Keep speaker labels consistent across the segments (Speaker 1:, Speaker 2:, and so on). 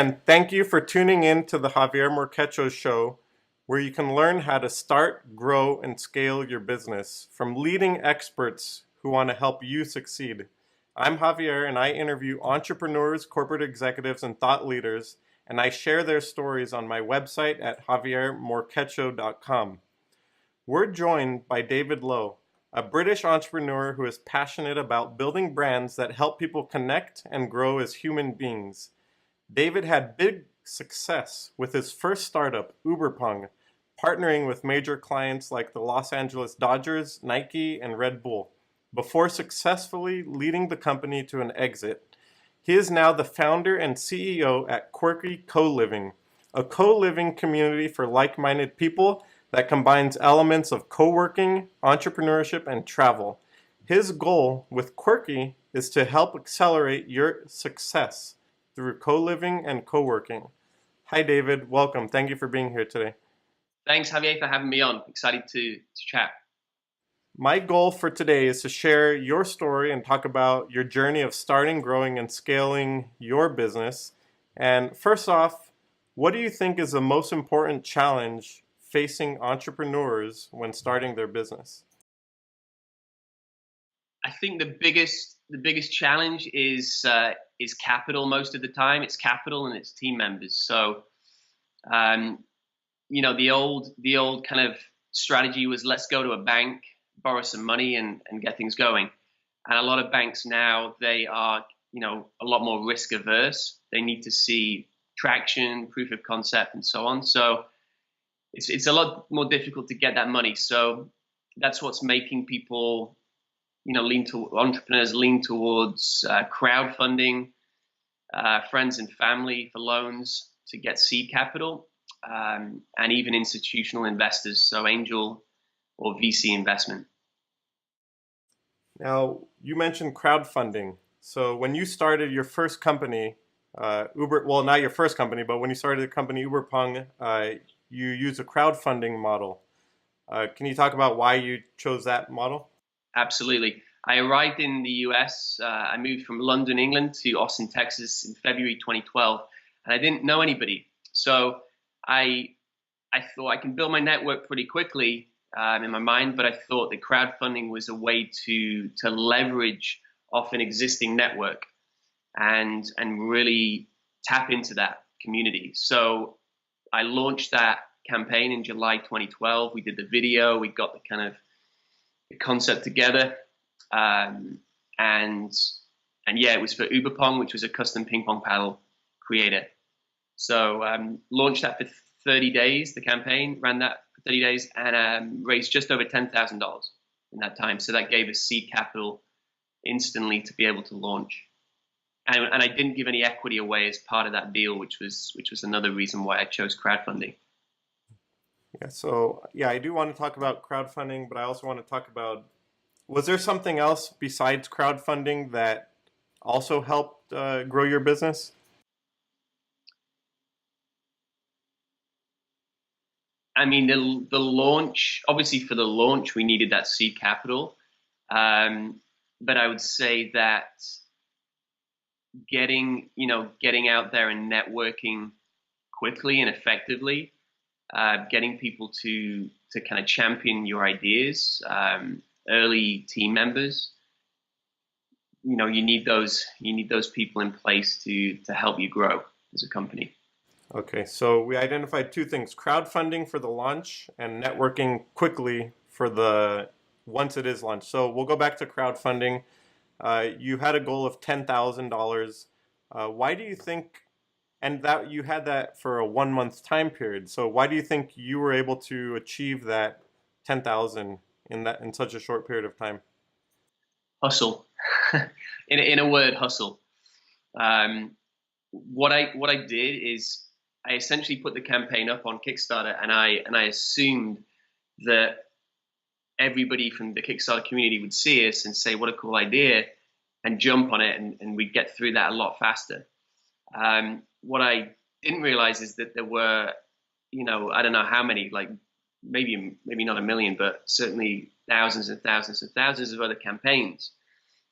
Speaker 1: and thank you for tuning in to the Javier Morquecho Show, where you can learn how to start, grow, and scale your business from leading experts who want to help you succeed. I'm Javier, and I interview entrepreneurs, corporate executives, and thought leaders, and I share their stories on my website at javiermorquecho.com. We're joined by David Lowe, a British entrepreneur who is passionate about building brands that help people connect and grow as human beings. David had big success with his first startup, Uberpong, partnering with major clients like the Los Angeles Dodgers, Nike, and Red Bull, before successfully leading the company to an exit. He is now the founder and CEO at Qwerky Coliving, a co-living community for like-minded people that combines elements of co-working, entrepreneurship, and travel. His goal with Qwerky is to help accelerate your success through co-living and co-working. Hi, David. Welcome. Thank you for being here today.
Speaker 2: Thanks, Javier, for having me on. Excited to chat.
Speaker 1: My goal for today is to share your story and talk about your journey of starting, growing, and scaling your business. And first off, what do you think is the most important challenge facing entrepreneurs when starting their business?
Speaker 2: I think the biggest challenge is capital. Most of the time, it's capital and it's team members. So, the old kind of strategy was let's go to a bank, borrow some money, and get things going. And a lot of banks now, they are a lot more risk averse. They need to see traction, proof of concept, and so on. So it's a lot more difficult to get that money. So that's what's making people, entrepreneurs lean towards crowdfunding, friends and family for loans to get seed capital, and even institutional investors, so angel or VC investment.
Speaker 1: Now, you mentioned crowdfunding. So when you started your first company, not your first company, but when you started the company Uberpong, you used a crowdfunding model. Can you talk about why you chose that model?
Speaker 2: Absolutely. I arrived in the US. I moved from London, England to Austin, Texas in February 2012, and I didn't know anybody. So I thought I can build my network pretty quickly in my mind, but I thought that crowdfunding was a way to leverage off an existing network and really tap into that community. So I launched that campaign in July 2012. We did the video, we got the concept together, and it was for Uberpong, which was a custom ping pong paddle creator. So launched that for 30 days, the campaign, ran that for 30 days, and raised just over $10,000 in that time. So that gave us seed capital instantly to be able to launch. And I didn't give any equity away as part of that deal, which was another reason why I chose crowdfunding.
Speaker 1: Yeah, I do want to talk about crowdfunding, but I also want to talk about, was there something else besides crowdfunding that also helped grow your business?
Speaker 2: I mean, the launch, obviously for the launch, we needed that seed capital. But I would say that getting out there and networking quickly and effectively, getting people to kind of champion your ideas, early team members, you need those people in place to help you grow as a company.
Speaker 1: Okay, so we identified two things: crowdfunding for the launch and networking quickly for once it is launched. So we'll go back to crowdfunding. You had a goal of $10,000. Why do you think, and that you had that for a 1 month time period? So why do you think you were able to achieve that 10,000 in such a short period of time?
Speaker 2: Hustle, in a word, hustle. What I did is I essentially put the campaign up on Kickstarter, and I assumed that everybody from the Kickstarter community would see us and say, what a cool idea, and jump on it, and we'd get through that a lot faster. What I didn't realize is that there were, I don't know how many, like maybe not a million, but certainly thousands and thousands and thousands of other campaigns.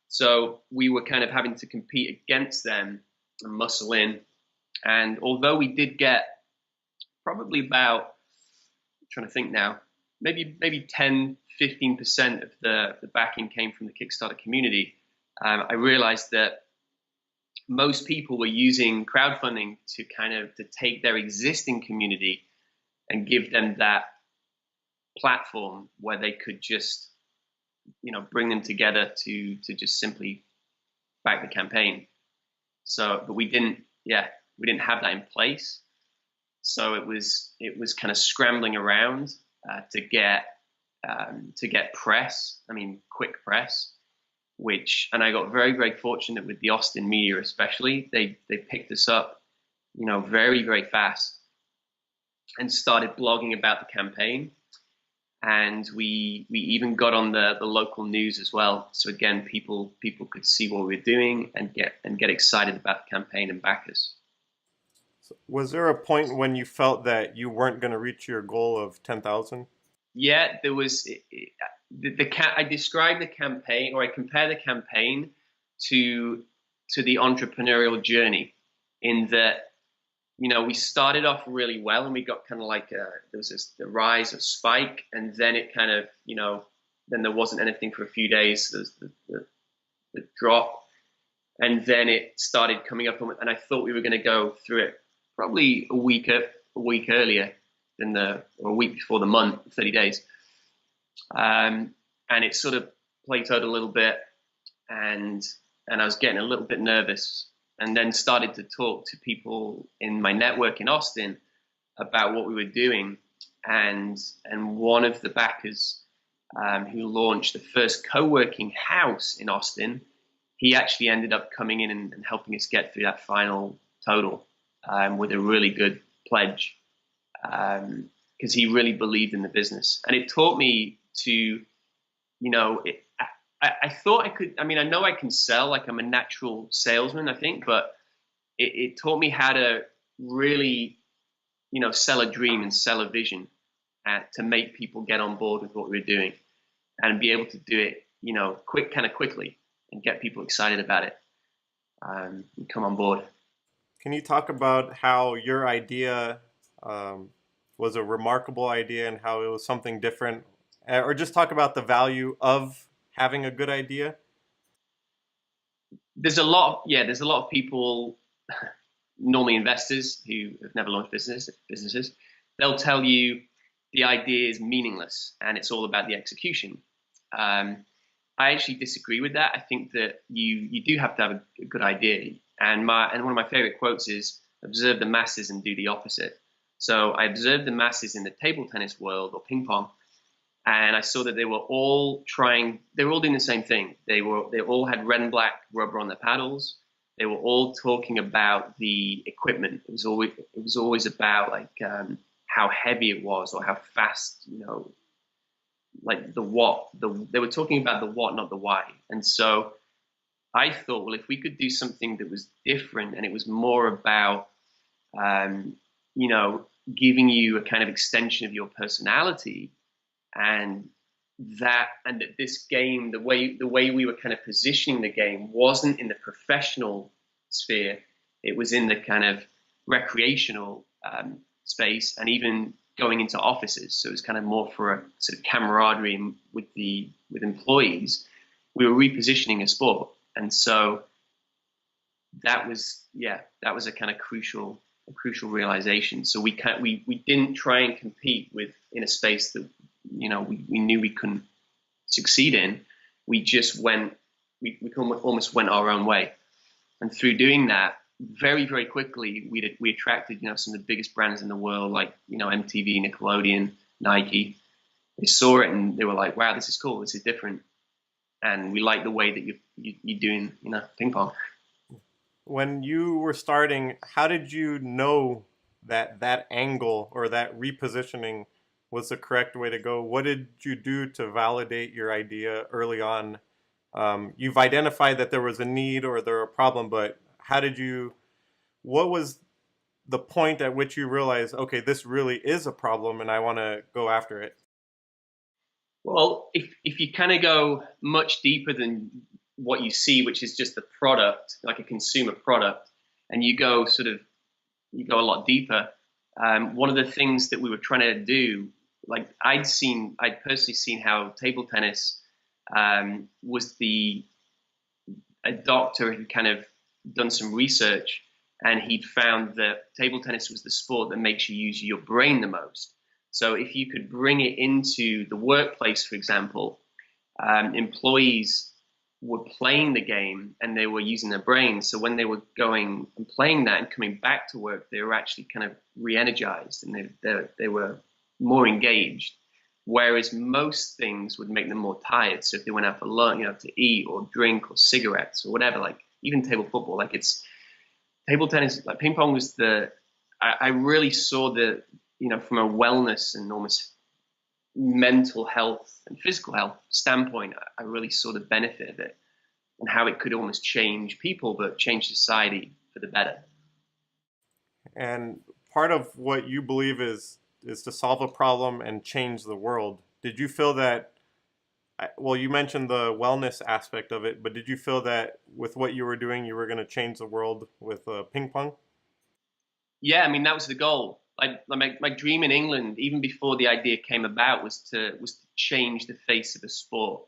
Speaker 2: So we were kind of having to compete against them and muscle in And although we did get probably about, I'm trying to think now, maybe 10, 15% of the backing came from the Kickstarter community, I realized that most people were using crowdfunding to take their existing community and give them that platform where they could just, bring them together to just simply back the campaign. So, but we didn't have that in place. So it was kind of scrambling around to get press. I mean, quick press. And I got very, very fortunate with the Austin media, especially. They picked us up, very, very fast, and started blogging about the campaign. And we even got on the local news as well. So again, people could see what we were doing and get excited about the campaign and back us.
Speaker 1: So was there a point when you felt that you weren't going to reach your goal of 10,000?
Speaker 2: Yeah, there was. I describe the campaign, or I compare the campaign to the entrepreneurial journey, in that, we started off really well, and we got kind of like there was the rise of spike, and then it kind of, then there wasn't anything for a few days. There's the drop, and then it started coming up, and I thought we were going to go through it probably a week earlier than or a week before the month, 30 days. And it sort of plateaued a little bit, and I was getting a little bit nervous, and then started to talk to people in my network in Austin about what we were doing. And one of the backers who launched the first co-working house in Austin, he actually ended up coming in and helping us get through that final total with a really good pledge, because he really believed in the business. And it taught me to, I thought I could, I know I can sell, like I'm a natural salesman, I think, but it taught me how to really, sell a dream and sell a vision, to make people get on board with what we were doing, and be able to do it, quickly, and get people excited about it, and come on board.
Speaker 1: Can you talk about how your idea was a remarkable idea and how it was something different, or just talk about the value of having a good idea?
Speaker 2: There's a lot of people, normally investors who have never launched businesses, they'll tell you the idea is meaningless and it's all about the execution. I actually disagree with that. I think that you do have to have a good idea. And one of my favorite quotes is, observe the masses and do the opposite. So I observed the masses in the table tennis world, or ping pong, and I saw that they were all doing the same thing. They all had red and black rubber on their paddles. They were all talking about the equipment. It was always about like how heavy it was, or how fast, like the what. They were talking about the what, not the why. And so I thought, well, if we could do something that was different, and it was more about, giving you a kind of extension of your personality, and that this game, the way we were kind of positioning the game, wasn't in the professional sphere. It was in the kind of recreational space, and even going into offices. So it was kind of more for a sort of camaraderie with employees. We were repositioning a sport, and so that was a kind of crucial realization. So we didn't try and compete in a space that we knew we couldn't succeed in. We just almost went our own way, and through doing that, very, very quickly we attracted some of the biggest brands in the world, like MTV, Nickelodeon, Nike. They saw it and they were like, wow, this is cool, this is different, and we like the way that you're doing ping pong.
Speaker 1: When you were starting, how did you know that angle or that repositioning was the correct way to go? What did you do to validate your idea early on? You've identified that there was a need or there a problem, but what was the point at which you realized, okay, this really is a problem and I want to go after it?
Speaker 2: Well, if you kind of go much deeper than what you see, which is just the product, like a consumer product, and you go sort of go a lot deeper. One of the things that we were trying to do, like I'd personally seen how table tennis was a doctor who kind of done some research, and he'd found that table tennis was the sport that makes you use your brain the most. So if you could bring it into the workplace, for example, employees were playing the game and they were using their brains. So when they were going and playing that and coming back to work, they were actually kind of re-energized and they were more engaged. Whereas most things would make them more tired. So if they went out for lunch, to eat or drink or cigarettes or whatever, like even table football, like it's table tennis, like ping pong was I really saw from a wellness and almost mental health and physical health standpoint, I really saw the benefit of it and how it could almost change people, but change society for the better.
Speaker 1: And part of what you believe is to solve a problem and change the world. Did you feel that, well, you mentioned the wellness aspect of it, but did you feel that with what you were doing, you were going to change the world with ping pong?
Speaker 2: Yeah, I mean, that was the goal. My dream in England, even before the idea came about, was to change the face of a sport,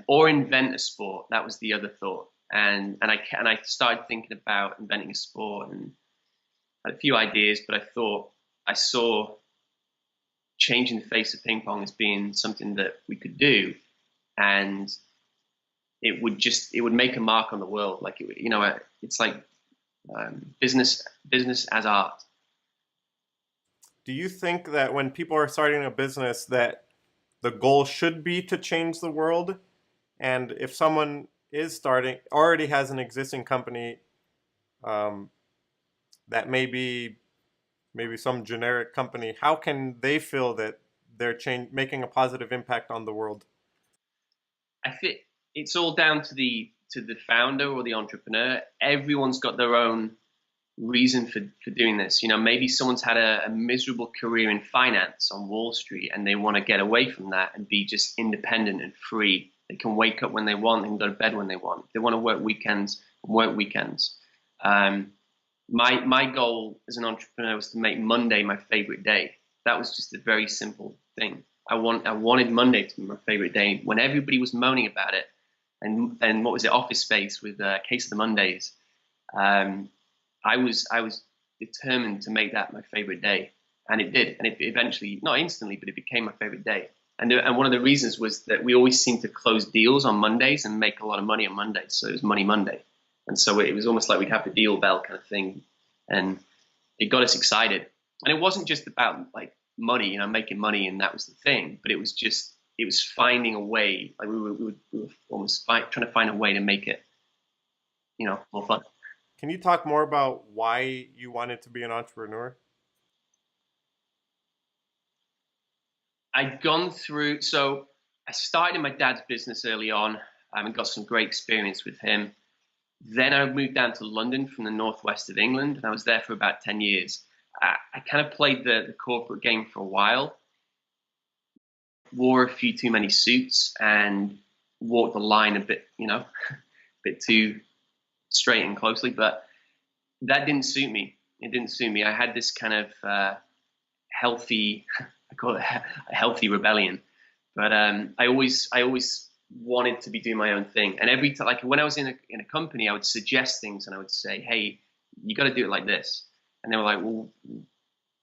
Speaker 2: or invent a sport. That was the other thought. And I started thinking about inventing a sport and had a few ideas, but I saw changing the face of ping pong as being something that we could do, and it would make a mark on the world. Like it's like business as art.
Speaker 1: Do you think that when people are starting a business that the goal should be to change the world? And if someone already has an existing company, that maybe some generic company, how can they feel that they're making a positive impact on the world?
Speaker 2: I think it's all down to the founder or the entrepreneur. Everyone's got their own reason for doing this. Maybe someone's had a miserable career in finance on Wall Street and they want to get away from that and be just independent and free. They can wake up when they want and go to bed when they want. They want to work weekends. My goal as an entrepreneur was to make Monday my favorite day. That was just a very simple thing. I wanted Monday to be my favorite day. When everybody was moaning about it, and what was it, Office Space with Case of the Mondays, I was determined to make that my favorite day, and it did. And it eventually, not instantly, but it became my favorite day. And one of the reasons was that we always seemed to close deals on Mondays and make a lot of money on Mondays. So it was Money Monday. And so it was almost like we'd have the deal bell kind of thing. And it got us excited. And it wasn't just about like money, making money, and that was the thing. But it was finding a way. Like we were almost trying to find a way to make it, more fun.
Speaker 1: Can you talk more about why you wanted to be an entrepreneur?
Speaker 2: So I started in my dad's business early on, and got some great experience with him. Then I moved down to London from the northwest of England, and I was there for about 10 years. I kind of played the corporate game for a while, wore a few too many suits, and walked the line a bit, a bit too straight and closely, but that didn't suit me. It didn't suit me. I had this kind of healthy, I call it a healthy rebellion, but I always wanted to be doing my own thing. And every time, like when I was in a company, I would suggest things and I would say, hey, you got to do it like this. And they were like, well,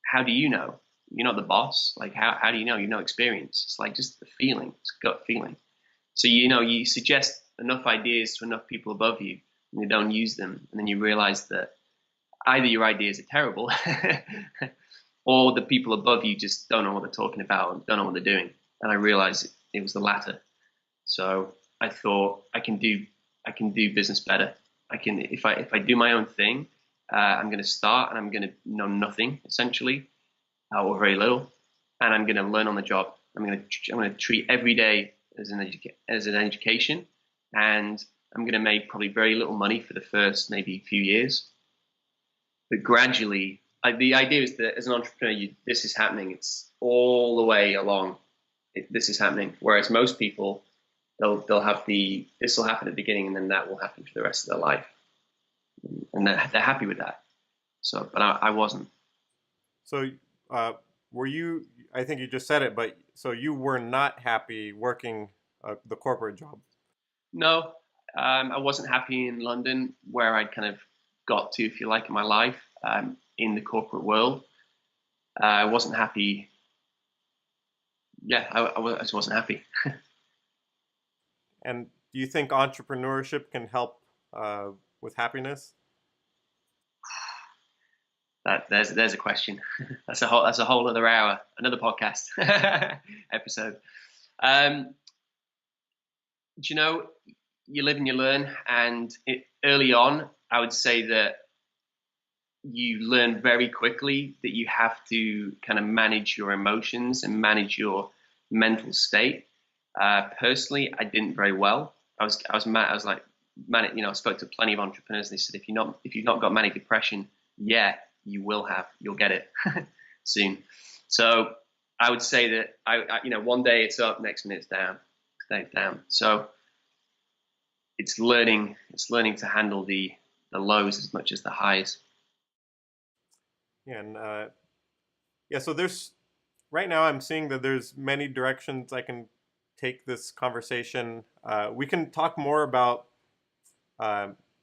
Speaker 2: how do you know? You're not the boss. Like, how do you know? You know, experience. It's like just the feeling. It's gut feeling. So, you suggest enough ideas to enough people above you and they don't use them. And then you realize that either your ideas are terrible or the people above you just don't know what they're talking about and don't know what they're doing. And I realized it was the latter. So I thought I can do business better. If I do my own thing, I'm going to start and I'm going to know nothing essentially, or very little, and I'm going to learn on the job. I'm going to treat every day as an education, and I'm going to make probably very little money for the first maybe few years, but gradually, the idea is that as an entrepreneur, this is happening. It's all the way along. This is happening. Whereas most people, they'll have this will happen at the beginning, and then that will happen for the rest of their life, and they're happy with that. So, but I wasn't.
Speaker 1: So, were you? I think you just said it, but so you were not happy working the corporate job.
Speaker 2: No, I wasn't happy in London, where I'd kind of got to, if you like, in my life, in the corporate world. I wasn't happy. Yeah, I just wasn't happy.
Speaker 1: And do you think entrepreneurship can help with happiness?
Speaker 2: There's a question. That's a whole other hour, another podcast episode. Do you know, you live and you learn, and early on, I would say that you learn very quickly that you have to kind of manage your emotions and manage your mental state. Personally, I didn't very well. I was like manic. I spoke to plenty of entrepreneurs, and they said if you've not got manic depression yet, you will have. You'll get it soon. So I would say that one day it's up, next minute it's down, So it's learning to handle the lows as much as the highs.
Speaker 1: Yeah, and so there's right now I'm seeing that there's many directions I can take this conversation. We can talk more about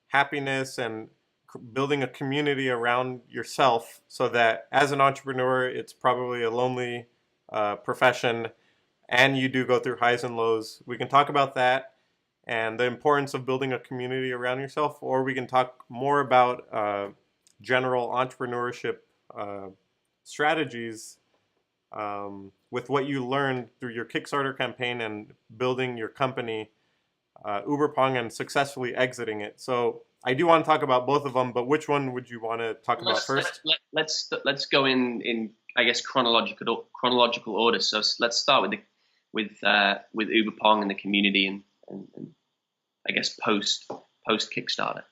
Speaker 1: happiness and building a community around yourself, so that as an entrepreneur, it's probably a lonely profession, and you do go through highs and lows. We can talk about that and the importance of building a community around yourself, or we can talk more about general entrepreneurship strategies with what you learned through your Kickstarter campaign and building your company, Uberpong, and successfully exiting it. So I do want to talk about both of them, but which one would you want to talk about first?
Speaker 2: Let's go in I guess chronological order. So let's start with Uberpong and the community and I guess post Kickstarter.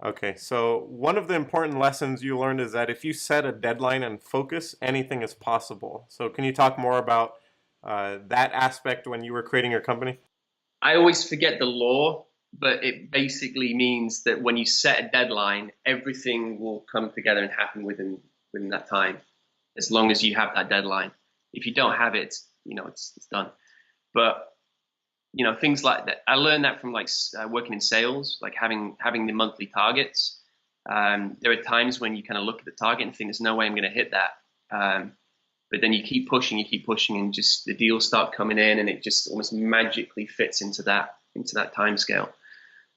Speaker 1: Okay, so one of the important lessons you learned is that if you set a deadline and focus, anything is possible. So can you talk more about that aspect when you were creating your company?
Speaker 2: I always forget the law, but it basically means that when you set a deadline, everything will come together and happen within that time, as long as you have that deadline. If you don't have it, it's done. But things like that, I learned that from working in sales, like having the monthly targets. There are times when you kind of look at the target and think, there's no way I'm going to hit that. But then you keep pushing, and just the deals start coming in, and it just almost magically fits into that time scale.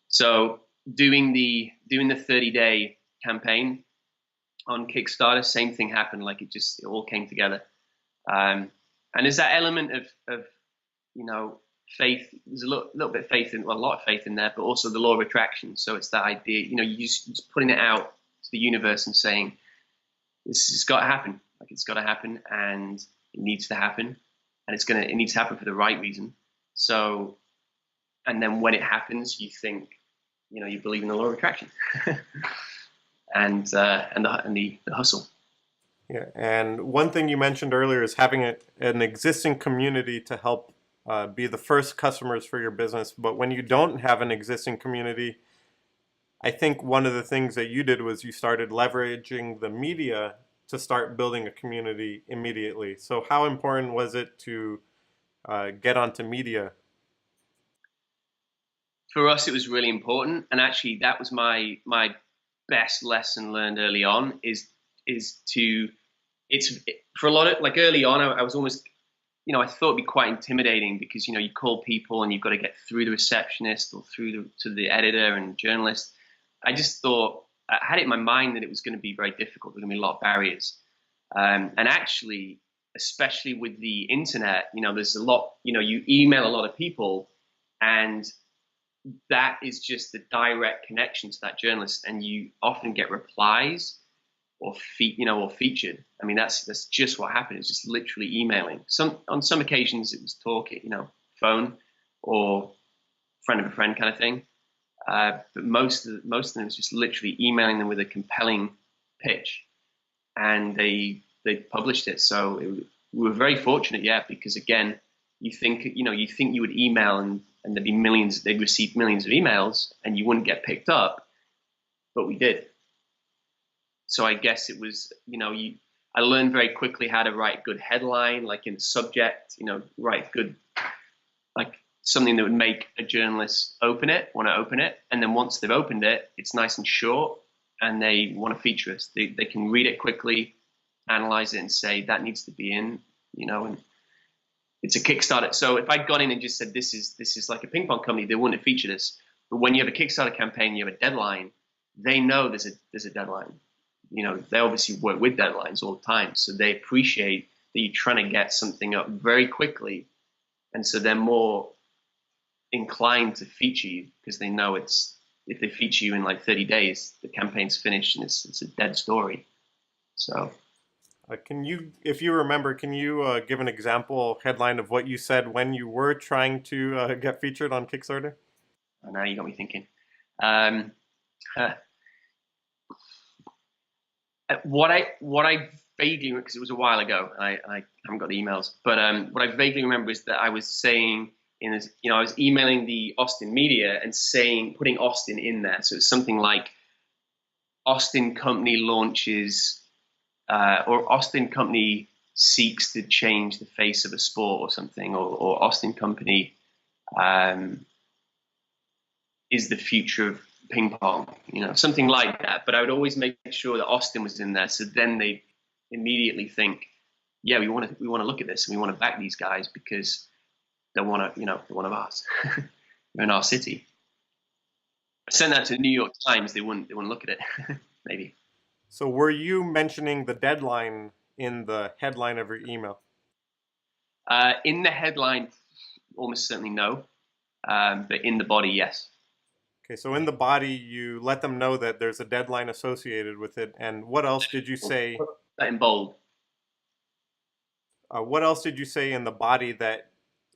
Speaker 2: So doing the 30-day campaign on Kickstarter, same thing happened. Like it all came together. And there's that element of faith. There's a little bit of faith a lot of faith in there, but also the law of attraction. So it's that idea, you just putting it out to the universe and saying, this has got to happen. Like it's got to happen, and it needs to happen, and it needs to happen for the right reason. So, and then when it happens, you think, you believe in the law of attraction, and the hustle.
Speaker 1: Yeah, and one thing you mentioned earlier is having an existing community to help be the first customers for your business. But when you don't have an existing community, I think one of the things that you did was you started leveraging the media to start building a community immediately. So how important was it to get onto media?
Speaker 2: For us, it was really important, and actually, that was my best lesson learned early on. For a lot of early on, I was almost, I thought it'd be quite intimidating because you call people and you've got to get through the receptionist or to the editor and journalist. I just thought, I had it in my mind that it was going to be very difficult. There's going to be a lot of barriers, and actually, especially with the internet, there's a lot. You email a lot of people, and that is just the direct connection to that journalist, and you often get replies or featured. I mean, that's just what happened. It's just literally emailing. On some occasions it was talking, phone or friend of a friend kind of thing. But most of them was just literally emailing them with a compelling pitch, and they published it. So we were very fortunate, because again, you think you would email and there'd be millions, they'd receive millions of emails and you wouldn't get picked up, but we did. So I guess it was, I learned very quickly how to write a good headline, like in the subject, write good, like something that would make a journalist want to open it. And then once they've opened it, it's nice and short and they want to feature us. They can read it quickly, analyze it and say that needs to be in, and it's a Kickstarter. So if I'd gone in and just said, this is like a ping pong company, they wouldn't have featured us. But when you have a Kickstarter campaign, you have a deadline, they know there's a deadline. They obviously work with deadlines all the time. So they appreciate that you're trying to get something up very quickly. And so they're more inclined to feature you because they know if they feature you in like 30 days, the campaign's finished and it's a dead story. So
Speaker 1: if you remember, can you give an example headline of what you said when you were trying to get featured on Kickstarter?
Speaker 2: Oh, now you got me thinking. What I vaguely, because it was a while ago, I haven't got the emails, but what I vaguely remember is that I was saying I was emailing the Austin media and putting Austin in there. So it's something like Austin company launches, or Austin company seeks to change the face of a sport or something, or Austin company is the future of ping pong, something like that. But I would always make sure that Austin was in there. So then they immediately think, yeah, we want to look at this and we want to back these guys because they're one of us. They're in our city. I sent that to the New York Times. They wouldn't look at it. Maybe.
Speaker 1: So were you mentioning the deadline in the headline of your email?
Speaker 2: In the headline, almost certainly no. But in the body, yes.
Speaker 1: Okay, so in the body, you let them know that there's a deadline associated with it. And what else did you say?
Speaker 2: That in bold.
Speaker 1: What else did you say in the body?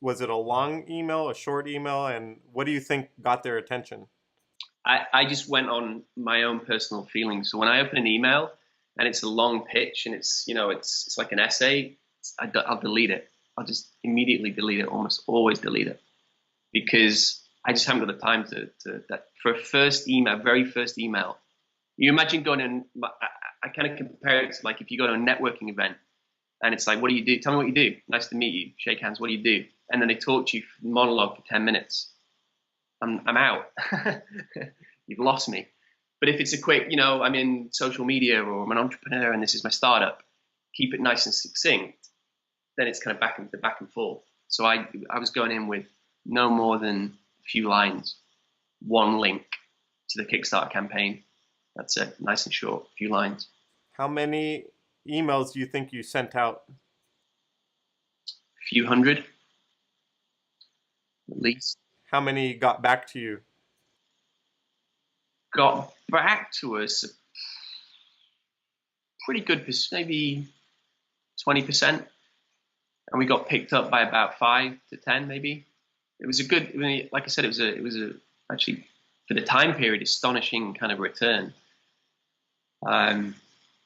Speaker 1: Was it a long email, a short email, and what do you think got their attention?
Speaker 2: I just went on my own personal feelings. So when I open an email and it's a long pitch and it's like an essay, I'll delete it. I'll just immediately delete it. Almost always delete it because I just haven't got the time to that for a first email, very first email. You imagine going in. I kind of compare it to like if you go to a networking event and it's like, what do you do? Tell me what you do. Nice to meet you. Shake hands. What do you do? And then they talk to you monologue for 10 minutes. I'm out. You've lost me. But if it's a quick, I'm in social media or I'm an entrepreneur and this is my startup, keep it nice and succinct. Then it's kind of back and forth. So I was going in with no more than a few lines, one link to the Kickstarter campaign. That's it, nice and short, a few lines.
Speaker 1: How many emails do you think you sent out?
Speaker 2: A few hundred, at least.
Speaker 1: How many got back to you?
Speaker 2: Got back to us pretty good, maybe 20%. And we got picked up by about 5 to 10, maybe. It was a good, like I said, it was actually, for the time period, astonishing kind of return. And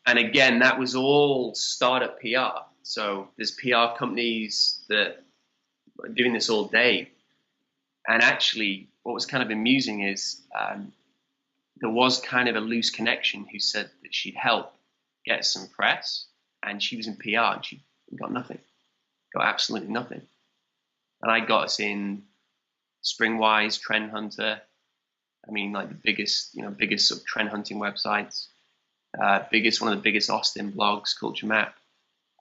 Speaker 2: again, that was all startup PR. So there's PR companies that are doing this all day. And actually, what was kind of amusing is there was kind of a loose connection who said that she'd help get some press, and she was in PR and she got nothing, got absolutely nothing. And I got us in Springwise, Trend Hunter. I mean, like the biggest sort of trend hunting websites, one of the biggest Austin blogs, Culture Map.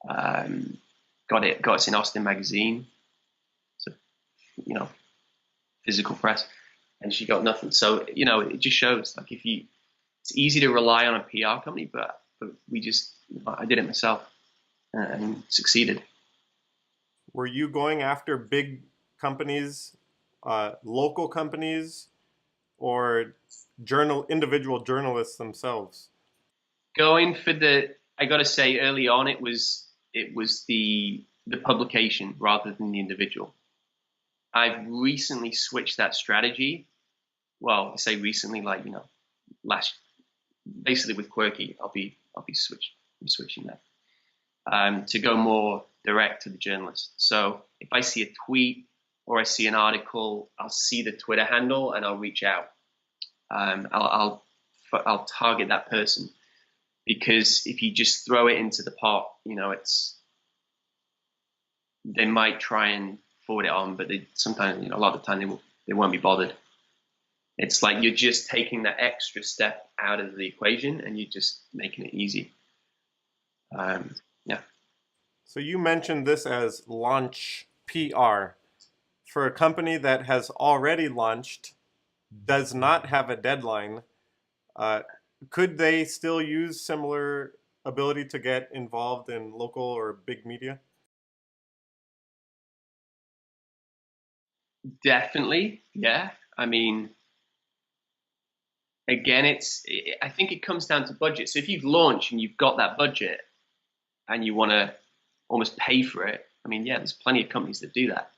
Speaker 2: Got us in Austin Magazine. So, physical press, and she got nothing. So, it just shows like it's easy to rely on a PR company, but I did it myself and succeeded.
Speaker 1: Were you going after big companies, local companies, or individual journalists themselves?
Speaker 2: Going for I got to say early on, it was the publication rather than the individual. I've recently switched that strategy. Well, I say recently, like, basically with Qwerky, I'll be switching that to go more direct to the journalist. So if I see a tweet or I see an article, I'll see the Twitter handle and I'll reach out. I'll target that person because if you just throw it into the pot, they might try and forward it on, but sometimes, a lot of the time they won't be bothered. It's like you're just taking that extra step out of the equation and you're just making it easy. Yeah.
Speaker 1: So you mentioned this as launch PR. For a company that has already launched, does not have a deadline, could they still use similar ability to get involved in local or big media?
Speaker 2: Definitely. Yeah. I mean, again, I think it comes down to budget. So if you've launched and you've got that budget and you want to almost pay for it, I mean, yeah, there's plenty of companies that do that.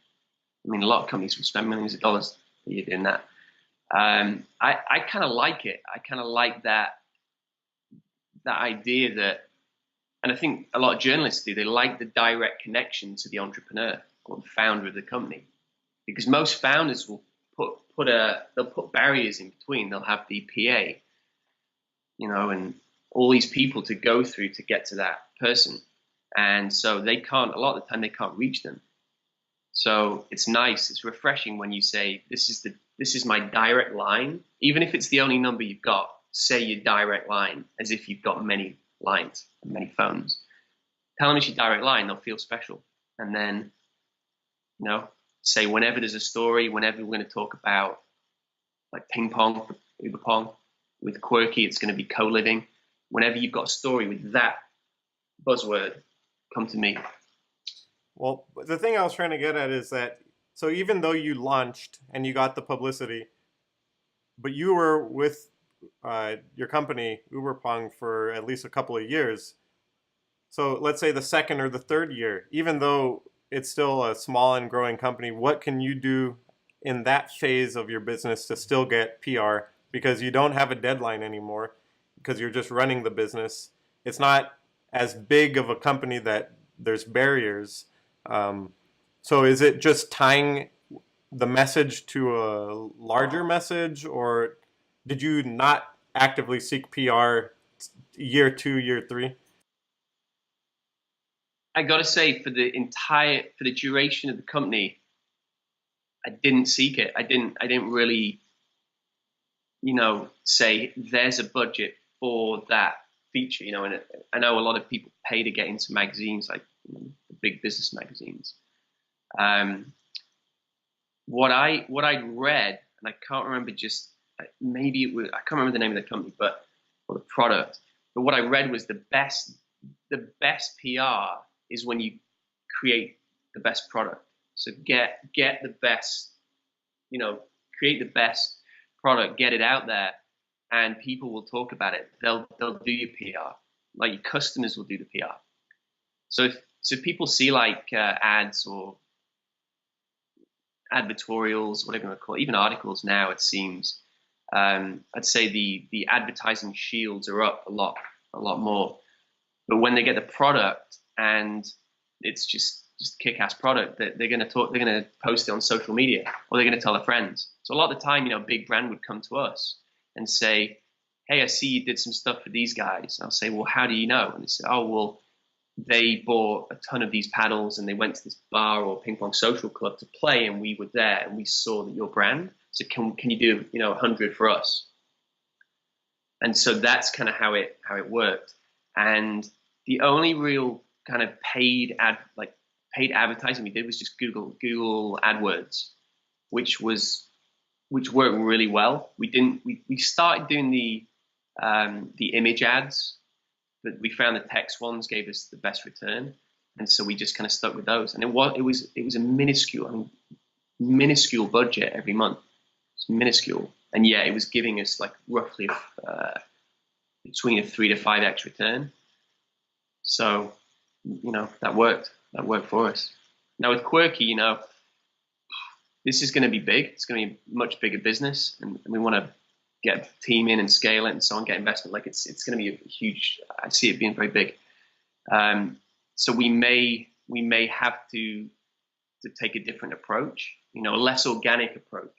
Speaker 2: I mean, a lot of companies will spend millions of dollars a year doing that. I kind of like it. I kind of like that idea that, and I think a lot of journalists do, they like the direct connection to the entrepreneur or the founder of the company, because most founders will they'll put barriers in between. They'll have the PA, and all these people to go through to get to that person. And so a lot of the time they can't reach them. So it's nice, it's refreshing when you say, this is my direct line, even if it's the only number you've got. Say your direct line as if you've got many lines and many phones. Tell them it's your direct line, they'll feel special. And then, say whenever there's a story, whenever we're going to talk about like ping pong, Uber Pong, with Qwerky, it's going to be co-living. Whenever you've got a story with that buzzword, come to me.
Speaker 1: Well, the thing I was trying to get at is that, so even though you launched and you got the publicity, but you were with your company, Uberpong, for at least a couple of years. So let's say the second or the third year, even though it's still a small and growing company, what can you do in that phase of your business to still get PR? Because you don't have a deadline anymore, because you're just running the business. It's not as big of a company that there's barriers. So is it just tying the message to a larger message, or did you not actively seek PR year 2, year 3?
Speaker 2: I got to say, for the duration of the company, I didn't seek it. I didn't really, say there's a budget for that feature, and I know a lot of people pay to get into magazines, like the big business magazines. What I read, and I can't remember, maybe it was, I can't remember the name of the company, or the product, but what I read was the best PR is when you create the best product. So get the best, create the best product, get it out there, and people will talk about it. They'll do your PR, like your customers will do the PR. So if people see like ads or advertorials, whatever you want to call it, even articles now, it seems, I'd say the advertising shields are up a lot more. But when they get the product and it's just kick-ass product, that they're going to post it on social media, or they're going to tell their friends. So a lot of the time, a big brand would come to us and say, hey, I see you did some stuff for these guys. And I'll say, well, how do you know? And they say, oh, well, they bought a ton of these paddles and they went to this bar or ping pong social club to play, and we were there and we saw that your brand. So can you do 100 for us? And so that's kind of how it worked. And the only real kind of paid advertising we did was just Google AdWords, which worked really well. We started doing the image ads, but we found the text ones gave us the best return, and so we just kind of stuck with those. And it was a minuscule budget every month. It's minuscule, and yeah, it was giving us like roughly between a 3 to 5x return. So that worked for us. Now with Qwerky, this is going to be big. It's going to be a much bigger business, and we want to get a team in and scale it and so on, get investment. Like it's going to be a huge, I see it being very big. So we may have to take a different approach, a less organic approach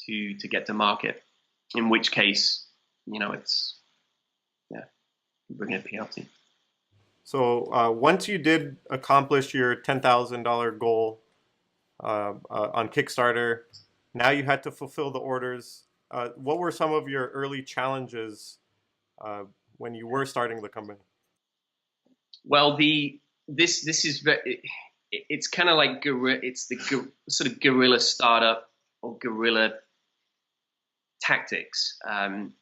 Speaker 2: to get to market, in which case, it's, yeah. bring in a PR team.
Speaker 1: So once you did accomplish your $10,000 goal on Kickstarter, now you had to fulfill the orders. What were some of your early challenges when you were starting the company?
Speaker 2: Well, this is very, it's kind of like it's the sort of guerrilla startup or guerrilla tactics. When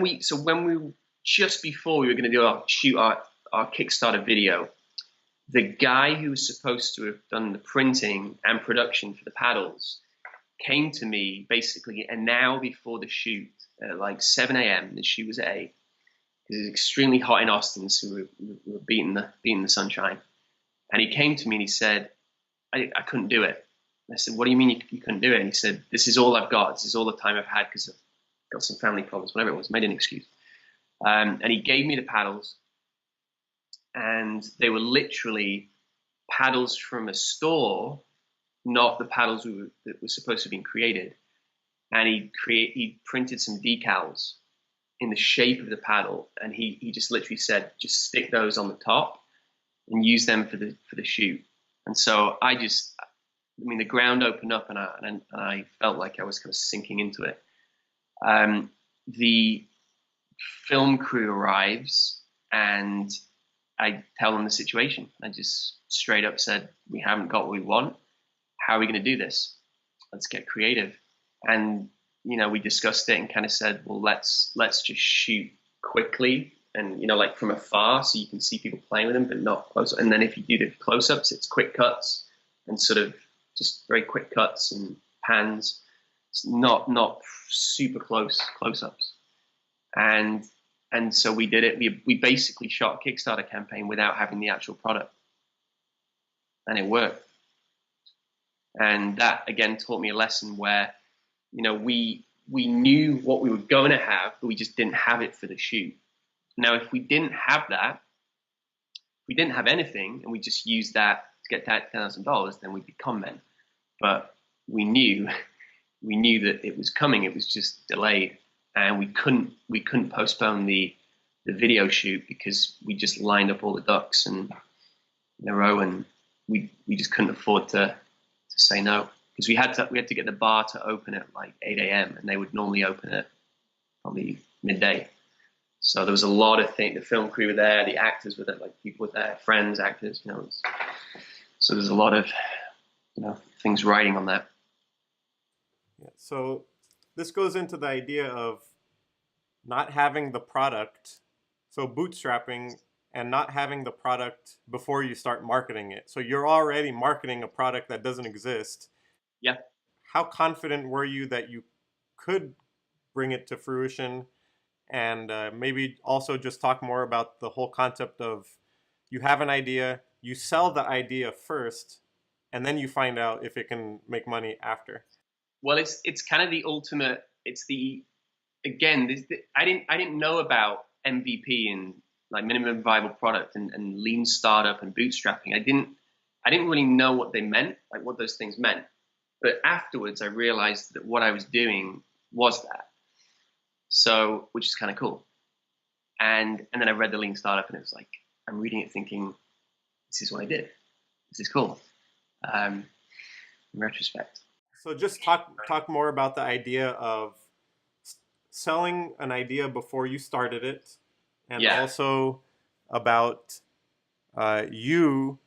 Speaker 2: we just before we were going to shoot our Kickstarter video, the guy who was supposed to have done the printing and production for the paddles came to me basically an hour before the shoot at like 7 a.m. The shoot was at 8. It was extremely hot in Austin, so we were beating the sunshine. And he came to me and he said, I couldn't do it. I said, what do you mean you couldn't do it? And he said, this is all I've got. This is all the time I've had because I've got some family problems, whatever it was, made an excuse. And he gave me the paddles, and they were literally paddles from a store, not the paddles that were supposed to have been created. And he printed some decals in the shape of the paddle, and he just literally said, just stick those on the top and use them for the shoot. And so the ground opened up, and I felt like I was kind of sinking into it. The film crew arrives, and I tell them the situation. I just straight up said, we haven't got what we want. How are we going to do this? Let's get creative. And we discussed it and kind of said, well, let's just shoot quickly and like from afar, so you can see people playing with them, but not close. And then if you do the close-ups, it's quick cuts and sort of just very quick cuts and pans. It's not super close-ups. And so we did it. We basically shot a Kickstarter campaign without having the actual product, and it worked. And that again taught me a lesson where, we knew what we were going to have, but we just didn't have it for the shoot. Now, if we didn't have that, we didn't have anything, and we just used that to get that $10,000, then we'd be con men. But we knew that it was coming. It was just delayed, and we couldn't postpone the video shoot because we just lined up all the ducks in a row, and we just couldn't afford to say no. Because we had to get the bar to open at like 8 a.m. and they would normally open at probably midday. So there was a lot of things. The film crew were there, the actors were there, like people were there, friends, actors. So there's a lot of things riding on that.
Speaker 1: Yeah. So this goes into the idea of not having the product, so bootstrapping and not having the product before you start marketing it. So you're already marketing a product that doesn't exist.
Speaker 2: Yeah.
Speaker 1: How confident were you that you could bring it to fruition? And maybe also just talk more about the whole concept of you have an idea, you sell the idea first, and then you find out if it can make money after.
Speaker 2: Well, it's kind of the ultimate. It's I didn't know about MVP and like minimum viable product and lean startup and bootstrapping. I didn't really know what they meant, like what those things meant. But afterwards, I realized that what I was doing was that. So, which is kind of cool. And then I read the Lean Startup, and it was like, I'm reading it thinking, this is what I did. This is cool. In retrospect.
Speaker 1: So just talk more about the idea of selling an idea before you started it, and also about you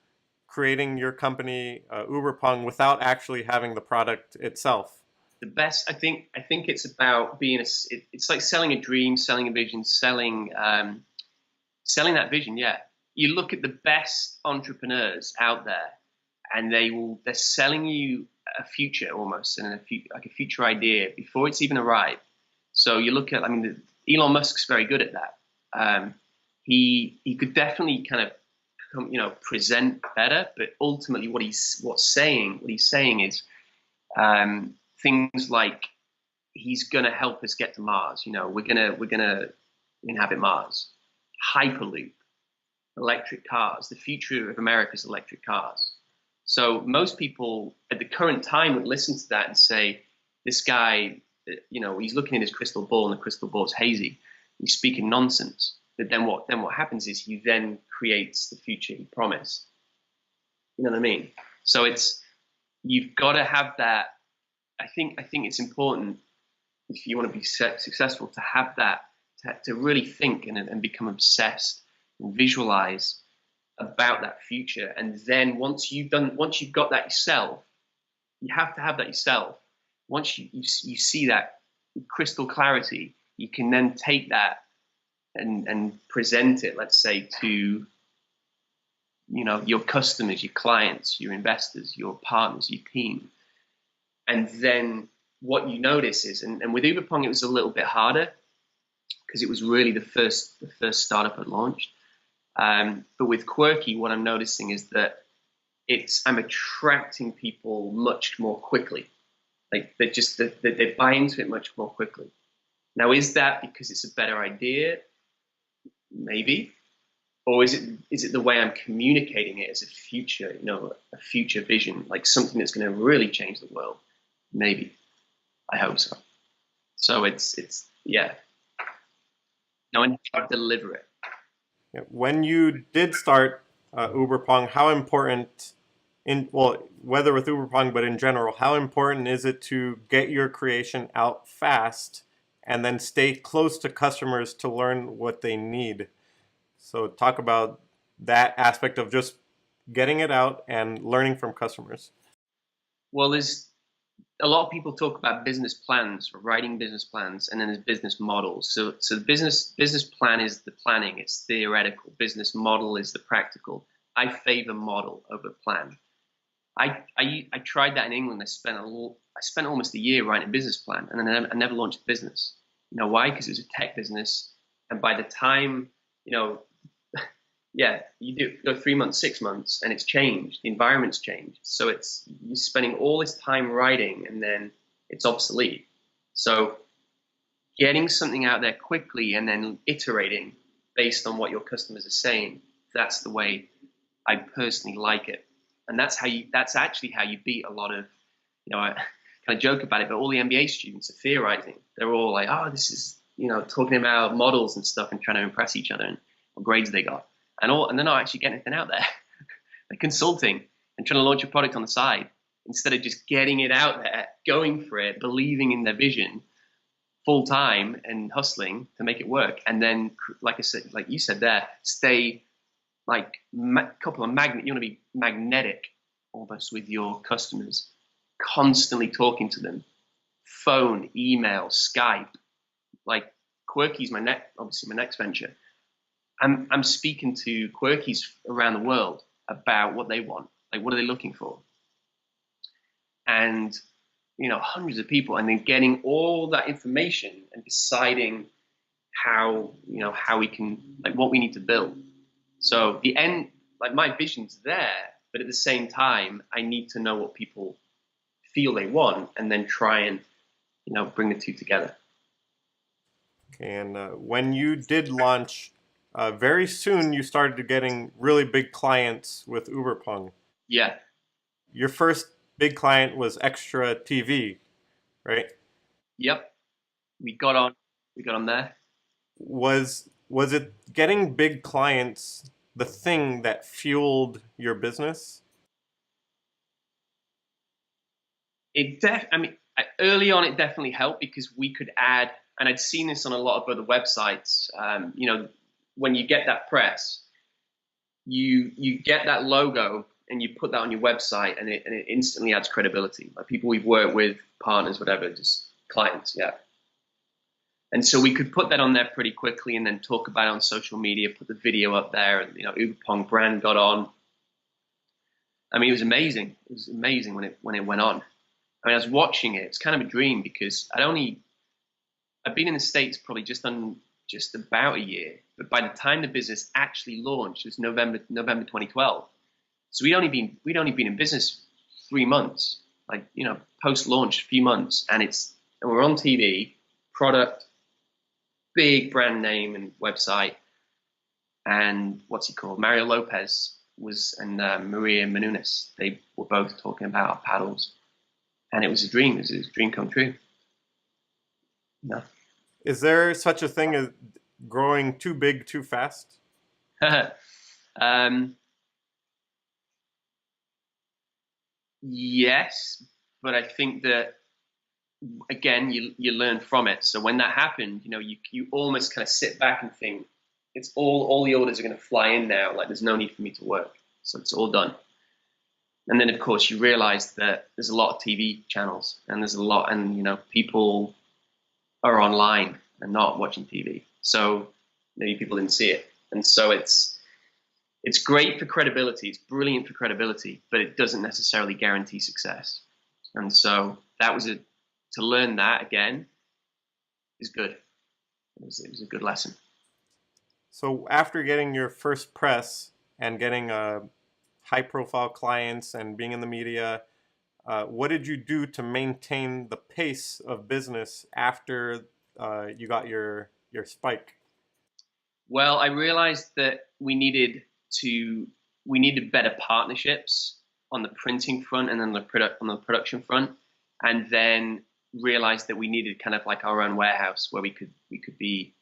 Speaker 1: creating your company, Uberpong, without actually having the product itself.
Speaker 2: The best, I think it's about being it's like selling a dream, selling a vision, selling that vision. Yeah, you look at the best entrepreneurs out there, and they're selling you a future almost, and like a future idea before it's even arrived. So you look at, Elon Musk's very good at that. He could definitely kind of present better, but ultimately what he's saying is things like he's going to help us get to Mars. We're gonna inhabit Mars. Hyperloop, electric cars. The future of America is electric cars. So most people at the current time would listen to that and say, this guy, he's looking at his crystal ball and the crystal ball's hazy. You're speaking nonsense. But then what happens is he then creates the future he promised. You know what I mean? So you've got to have that. I think it's important if you want to be successful to have that, to really think and become obsessed and visualize about that future. And then once you've got that yourself, you have to have that yourself. Once you see that crystal clarity, you can then take that and present it, let's say, to your customers, your clients, your investors, your partners, your team. And then what you notice is, and with Uberpong it was a little bit harder because it was really the first startup at launch. But with Qwerky, what I'm noticing is that I'm attracting people much more quickly. Like they buy into it much more quickly. Now, is that because it's a better idea? Maybe. Or is it the way I'm communicating it as a future, a future vision, like something that's going to really change the world? Maybe. I hope so. So it's knowing how to deliver it.
Speaker 1: When you did start Uberpong, how important, whether with Uberpong, but in general, how important is it to get your creation out fast and then stay close to customers to learn what they need? So talk about that aspect of just getting it out and learning from customers.
Speaker 2: Well, there's a lot of people talk about business plans, or writing business plans, and then there's business models. So the business plan is the planning, it's theoretical. Business model is the practical. I favor model over plan. I tried that in England. I spent almost a year writing a business plan, and then I never launched a business. You know why? Because it was a tech business, and by the time you go 3 months, 6 months, and it's changed. The environment's changed. So you're spending all this time writing, and then it's obsolete. So getting something out there quickly and then iterating based on what your customers are saying, that's the way I personally like it. And that's actually how you beat a lot of, I kind of joke about it, but all the MBA students are theorizing. They're all like, oh, this is, talking about models and stuff and trying to impress each other and what grades they got. And they're not actually getting anything out there. They're consulting and trying to launch a product on the side instead of just getting it out there, going for it, believing in their vision full time and hustling to make it work. And then, like I said, like you said there, stay like couple of magnet. You want to be magnetic almost with your customers, constantly talking to them, phone, email, Skype. Like Qwerky's obviously my next venture. I'm speaking to Qwerkies around the world about what they want, like what are they looking for, and hundreds of people, and then getting all that information and deciding how we can, like, what we need to build. So the end, like, my vision's there, but at the same time, I need to know what people feel they want, and then try and bring the two together.
Speaker 1: And when you did launch, very soon you started getting really big clients with Uberpong.
Speaker 2: Yeah.
Speaker 1: Your first big client was Extra TV, right?
Speaker 2: Yep. We got on there.
Speaker 1: Was it getting big clients the thing that fueled your business?
Speaker 2: Early on it definitely helped because we could add, and I'd seen this on a lot of other websites, when you get that press, you get that logo and you put that on your website, and it instantly adds credibility. Like people we've worked with, partners, whatever, just clients, yeah. And so we could put that on there pretty quickly and then talk about it on social media, put the video up there, and Uberpong brand got on. I mean, it was amazing. It was amazing when it went on. I mean, I was watching it. It's kind of a dream because I've been in the States probably just about a year, but by the time the business actually launched, it was November 2012. So we'd only been in business 3 months, like post launch, a few months, and we're on TV, product, big brand name and website, and what's he called? Mario Lopez and Maria Menounos. They were both talking about our paddles, and it was a dream. It was a dream come true. Yeah.
Speaker 1: Is there such a thing as growing too big too fast?
Speaker 2: um, yes, but I think that again, you learn from it. So when that happened, you almost kind of sit back and think, it's all the orders are going to fly in now. Like there's no need for me to work, so it's all done. And then of course you realize that there's a lot of TV channels, and there's a lot, and people are online and not watching TV. So maybe people didn't see it, and so it's great for credibility. It's brilliant for credibility, but it doesn't necessarily guarantee success. And so that was to learn that again is good. It was a good lesson.
Speaker 1: So after getting your first press and getting high-profile clients and being in the media, what did you do to maintain the pace of business after you got your spike?
Speaker 2: Well, I realized that we needed better partnerships on the printing front and then on the production front, and then realized that we needed kind of like our own warehouse where we could be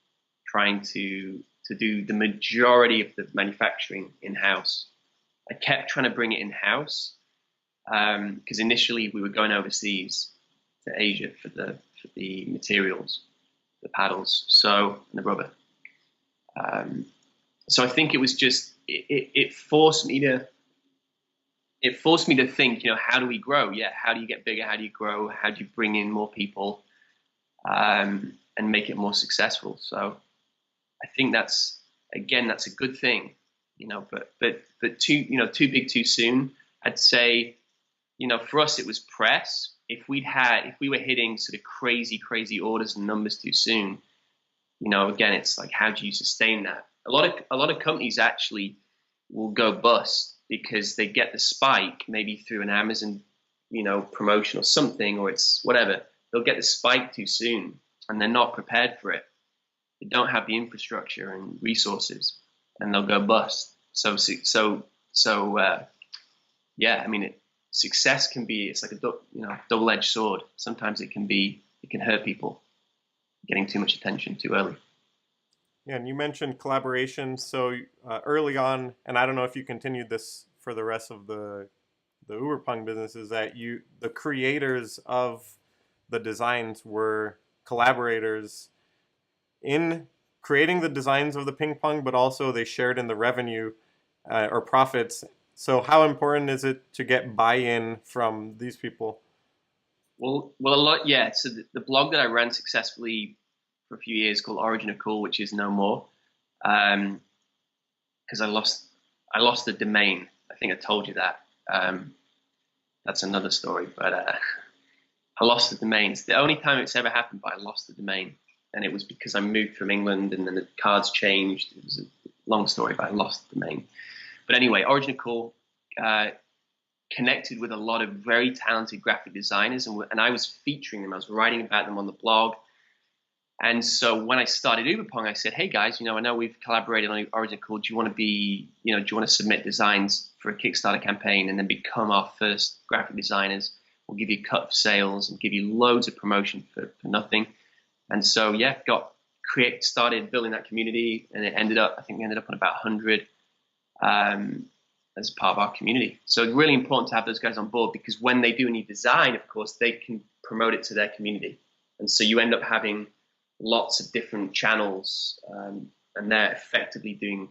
Speaker 2: trying to do the majority of the manufacturing in-house. I kept trying to bring it in-house because initially we were going overseas to Asia for the materials, the paddles, and the rubber. So I think it was just it forced me to think, how do we grow? Yeah, how do you get bigger? How do you grow? How do you bring in more people and make it more successful? So I think that's a good thing, but too big too soon. I'd say, for us it was press. If we were hitting sort of crazy orders and numbers too soon, again, it's like, how do you sustain that? A lot of companies actually will go bust because they get the spike maybe through an Amazon, promotion or something, or it's whatever. They'll get the spike too soon and they're not prepared for it. They don't have the infrastructure and resources, and they'll go bust. Yeah. I mean, success can be, it's like a double-edged sword. Sometimes it can hurt people getting too much attention too early.
Speaker 1: Yeah, and you mentioned collaboration. So early on, and I don't know if you continued this for the rest of the Uberpunk business, is that the creators of the designs were collaborators in creating the designs of the ping pong, but also they shared in the revenue or profits. So how important is it to get buy-in from these people?
Speaker 2: Well, a lot, yeah. So the blog that I ran successfully for a few years called Origin of Cool, which is no more, because I lost the domain. I think I told you that. That's another story, but I lost the domain. It's the only time it's ever happened, but I lost the domain, and it was because I moved from England, and then the cards changed. It was a long story, but I lost the domain. But anyway, Origin of Cool connected with a lot of very talented graphic designers, and I was featuring them. I was writing about them on the blog. And so when I started Uberpong, I said, hey guys, I know we've collaborated on Origin Cool. Do you want to submit designs for a Kickstarter campaign and then become our first graphic designers? We'll give you a cut of sales and give you loads of promotion for nothing. And so, yeah, started building that community, and I think we ended up on about 100 as part of our community. So it's really important to have those guys on board, because when they do any design, of course, they can promote it to their community. And so you end up having lots of different channels, and they're effectively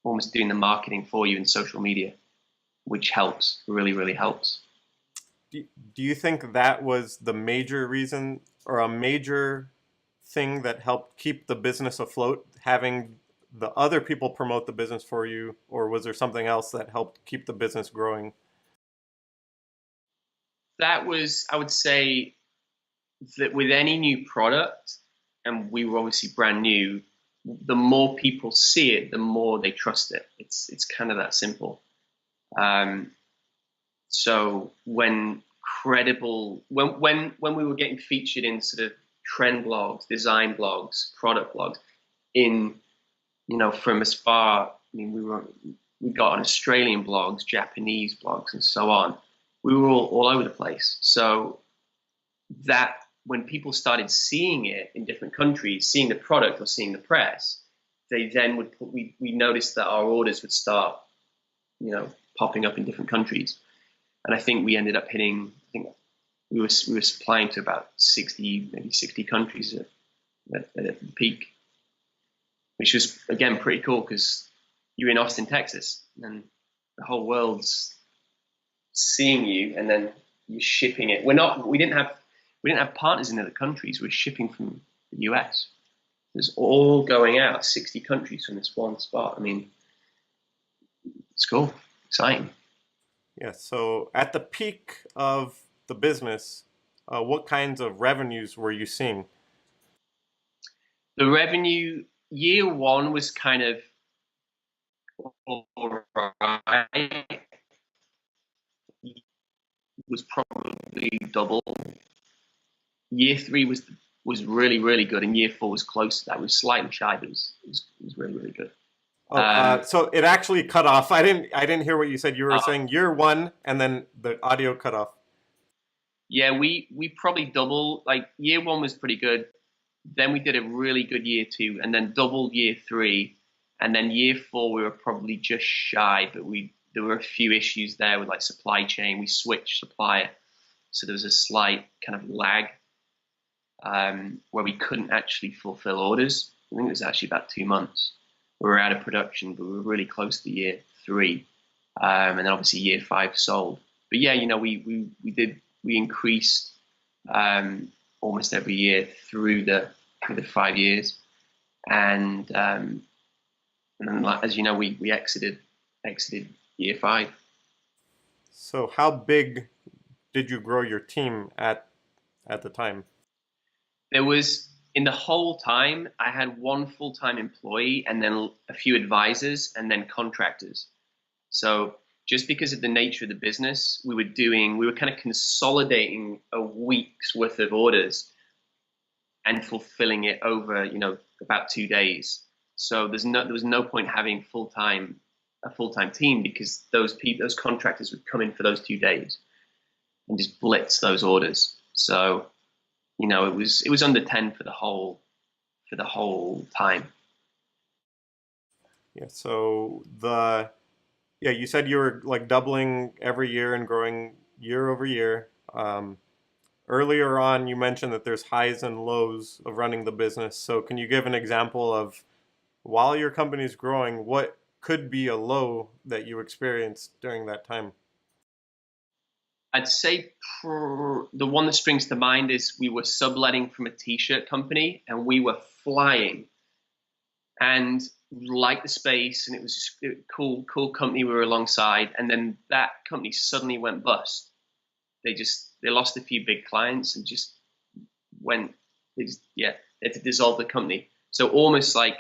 Speaker 2: almost doing the marketing for you in social media, which helps, really helps.
Speaker 1: Do you think that was the major reason, or a major thing that helped keep the business afloat, having the other people promote the business for you, or was there something else that helped keep the business growing?
Speaker 2: That was, I would say, that with any new product, and we were obviously brand new, the more people see it, the more they trust it. It's kind of that simple. So when we were getting featured in sort of trend blogs, design blogs, product blogs, from as far, we got on Australian blogs, Japanese blogs, and so on. We were all over the place. So that when people started seeing it in different countries, seeing the product or seeing the press, they then we noticed that our orders would start, popping up in different countries. And I think we ended up hitting, I think we were supplying to about 60 countries at the peak, which was, again, pretty cool because you're in Austin, Texas, and the whole world's seeing you, and then you're shipping it. We didn't have partners in other countries. We're shipping from the US. It's all going out 60 countries from this one spot. I mean, it's cool, exciting.
Speaker 1: Yeah. So at the peak of the business, what kinds of revenues were you seeing?
Speaker 2: The revenue year one was kind of all right. Was probably double. Year three was really, really good, and year four was close to that. It was slightly shy, but it was really, really good.
Speaker 1: So it actually cut off. I didn't hear what you said. You were saying year one, and then the audio cut off.
Speaker 2: Yeah, we probably double. Like year one was pretty good. Then we did a really good year two, and then doubled year three, and then year four we were probably just shy, but there were a few issues there with like supply chain. We switched supplier, so there was a slight kind of lag where we couldn't actually fulfill orders. I think it was actually about 2 months. We were out of production, but we were really close to year three, and then obviously year five sold. But yeah, we increased almost every year through the 5 years, and then, as you know, we exited year five.
Speaker 1: So how big did you grow your team at the time?
Speaker 2: There was, in the whole time, I had one full-time employee and then a few advisors and then contractors. So just because of the nature of the business, we were kind of consolidating a week's worth of orders and fulfilling it over, about 2 days. So there was no point having a full-time team, because those contractors would come in for those 2 days and just blitz those orders. So, it was under 10 for the whole time.
Speaker 1: Yeah. So you said you were like doubling every year and growing year over year. Earlier on, you mentioned that there's highs and lows of running the business. So can you give an example of, while your company's growing, what could be a low that you experienced during that time?
Speaker 2: I'd say the one that springs to mind is we were subletting from a t-shirt company, and we were flying and liked the space, and it was a cool company we were alongside. And then that company suddenly went bust. They lost a few big clients and just they had to dissolve the company. So almost like,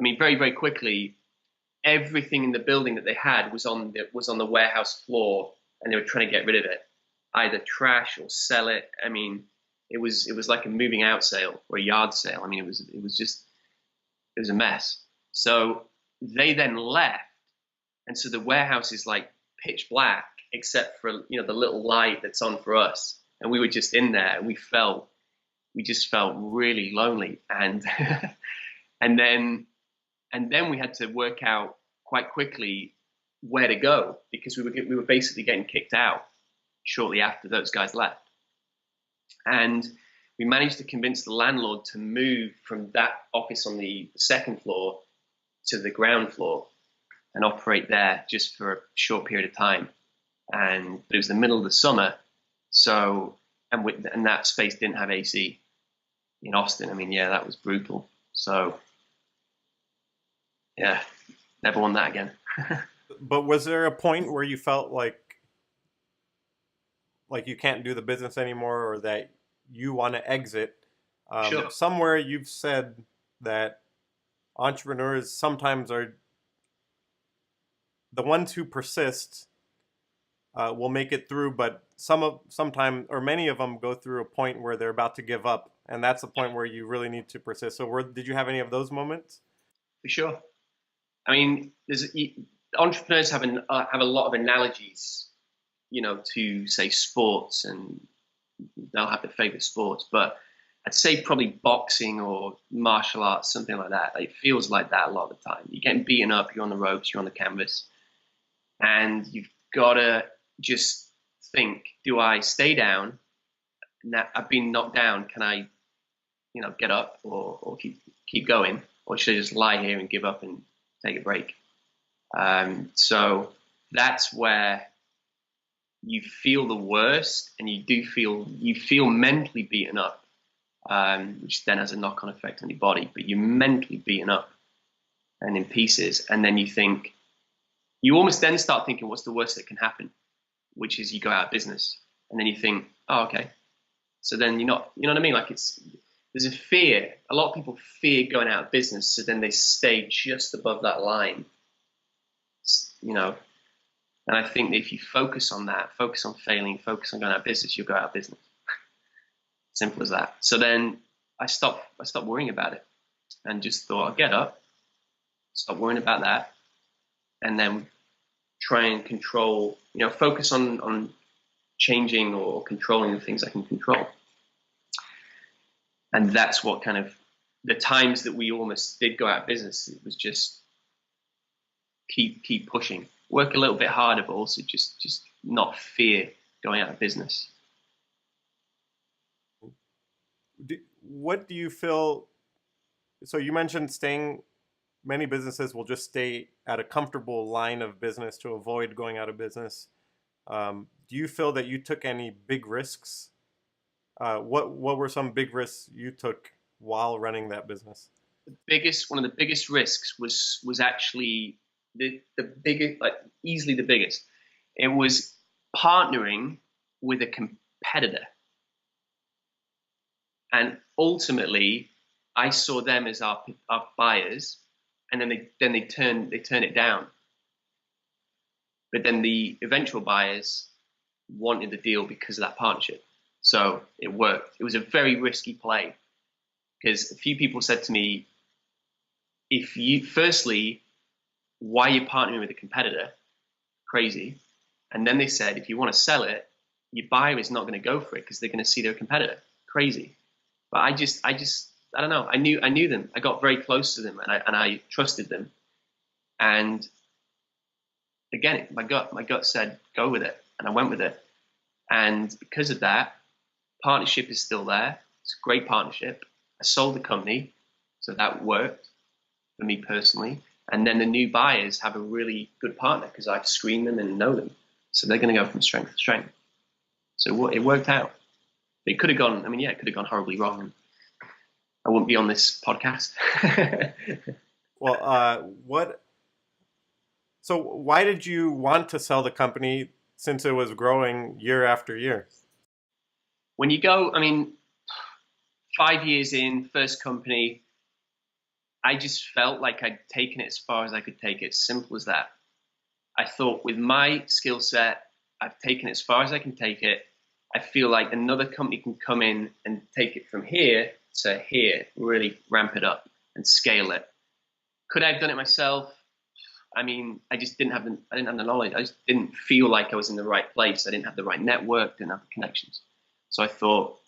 Speaker 2: very, very quickly, everything in the building that they had was on the warehouse floor, and they were trying to get rid of it, either trash or sell it. It was like a moving out sale or a yard sale. It was a mess. So they then left, and so the warehouse is like pitch black except for the little light that's on for us, and we were just in there, and we just felt really lonely, and and then we had to work out quite quickly where to go, because we were basically getting kicked out shortly after those guys left. And we managed to convince the landlord to move from that office on the second floor to the ground floor and operate there just for a short period of time. And it was the middle of the summer, so and that space didn't have AC in Austin. That was brutal. So yeah, never want that again.
Speaker 1: But was there a point where you felt like you can't do the business anymore, or that you want to exit?
Speaker 2: Sure.
Speaker 1: Somewhere you've said that entrepreneurs sometimes are the ones who persist will make it through, but sometimes or many of them go through a point where they're about to give up, and that's the point where you really need to persist. So did you have any of those moments?
Speaker 2: For sure. Entrepreneurs have a lot of analogies, to say sports and they'll have their favorite sports, but I'd say probably boxing or martial arts, something like that. Like, it feels like that a lot of the time. You're getting beaten up, you're on the ropes, you're on the canvas, and you've got to just think, do I stay down? Now I've been knocked down. Can I, get up or keep going? Or should I just lie here and give up and take a break? So that's where you feel the worst, and you feel mentally beaten up, which then has a knock-on effect on your body. But you're mentally beaten up and in pieces, and then you almost then start thinking, what's the worst that can happen? Which is you go out of business, and then you think, oh, okay. So then you know what I mean? Like, there's a fear. A lot of people fear going out of business, so then they stay just above that line, And I think that if you focus on that, focus on failing, focus on going out of business, you'll go out of business. Simple as that. So then I stopped worrying about it, and just thought, I'll get up, stop worrying about that, and then try and control, focus on changing or controlling the things I can control. And that's what kind of, the times that we almost did go out of business, it was just keep pushing, work a little bit harder, but also just not fear going out of business.
Speaker 1: What do you feel? So you mentioned many businesses will just stay at a comfortable line of business to avoid going out of business. Do you feel that you took any big risks? What were some big risks you took while running that business?
Speaker 2: One of the biggest risks was actually the biggest, like easily the biggest. It was partnering with a competitor, and ultimately, I saw them as our buyers, and then they turn it down. But then the eventual buyers wanted the deal because of that partnership. So it worked. It was a very risky play, because a few people said to me, firstly, why are you partnering with a competitor? Crazy. And then they said, if you want to sell it, your buyer is not going to go for it because they're going to see their competitor. Crazy. But I don't know. I knew them. I got very close to them, and I trusted them. And again, my gut said, go with it. And I went with it. And because of that, partnership is still there. It's a great partnership. I sold the company, so that worked for me personally. And then the new buyers have a really good partner because I've screened them and know them. So they're going to go from strength to strength. So it worked out. It could have gone, it could have gone horribly wrong. I wouldn't be on this podcast.
Speaker 1: Well, so why did you want to sell the company since it was growing year after year?
Speaker 2: When you go, 5 years in, first company, I just felt like I'd taken it as far as I could take it. Simple as that. I thought, with my skill set, I've taken it as far as I can take it. I feel like another company can come in and take it from here to here, really ramp it up and scale it. Could I have done it myself? I just didn't have the knowledge. I just didn't feel like I was in the right place. I didn't have the right network, didn't have the connections. So I thought,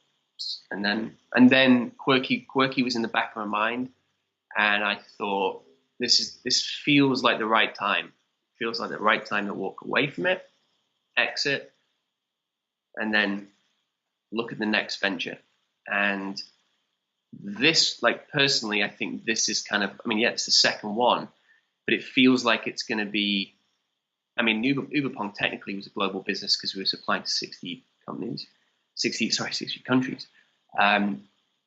Speaker 2: and then Qwerky was in the back of my mind, and I thought, this feels like the right time. It feels like the right time to walk away from it, exit, and then look at the next venture. And this, personally, I think this is kind of, it's the second one, but it feels like it's going to be, Uberpong technically was a global business because we were supplying to 60 countries.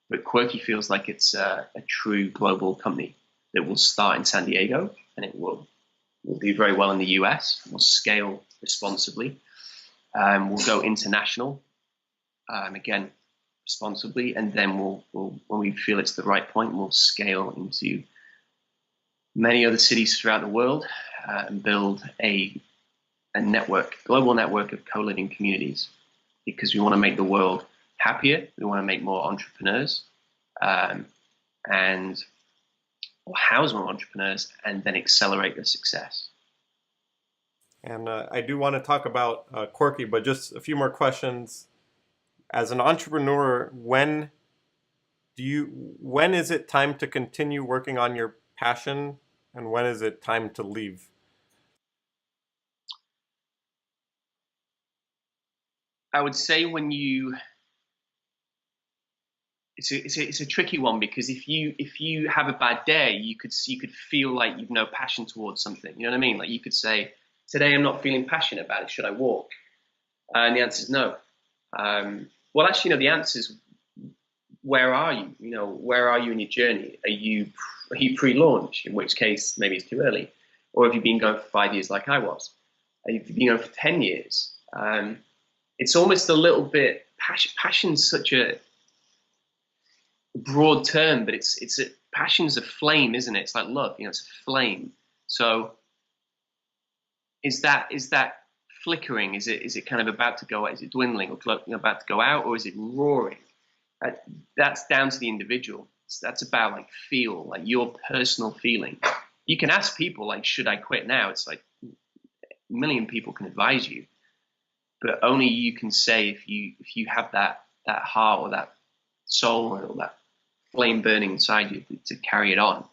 Speaker 2: But Qwerky feels like it's a true global company that will start in San Diego, and it will do very well in the US. We'll scale responsibly. We'll go international, again, responsibly, and then we'll when we feel it's the right point, we'll scale into many other cities throughout the world and build a global network of co-living communities, because we want to make the world happier. We want to make more entrepreneurs and house more entrepreneurs, and then accelerate their success.
Speaker 1: And I do want to talk about Qwerky, but just a few more questions. as an entrepreneur, when is it time to continue working on your passion, and when is it time to leave?
Speaker 2: I would say it's a tricky one, because if you have a bad day, you could feel like you've no passion towards something. You know what I mean? Like you could say, today I'm not feeling passionate about it. Should I walk? And the answer is no. Well, actually, no. The answer is, where are you? You know, where are you in your journey? Are you pre-launch? In which case, maybe it's too early. Or have you been going for 5 years like I was? Have you been going for 10 years? It's almost a little bit passion's such a broad term, but passion's a flame, isn't it? It's like love, you know, it's a flame. So is that flickering? Is it kind of about to go out? Is it dwindling or about to go out, or is it roaring? That's down to the individual. That's about like your personal feeling. You can ask people like, should I quit now? It's like a million people can advise you, but only you can say if you have that heart or that soul or that flame burning inside you to carry it on.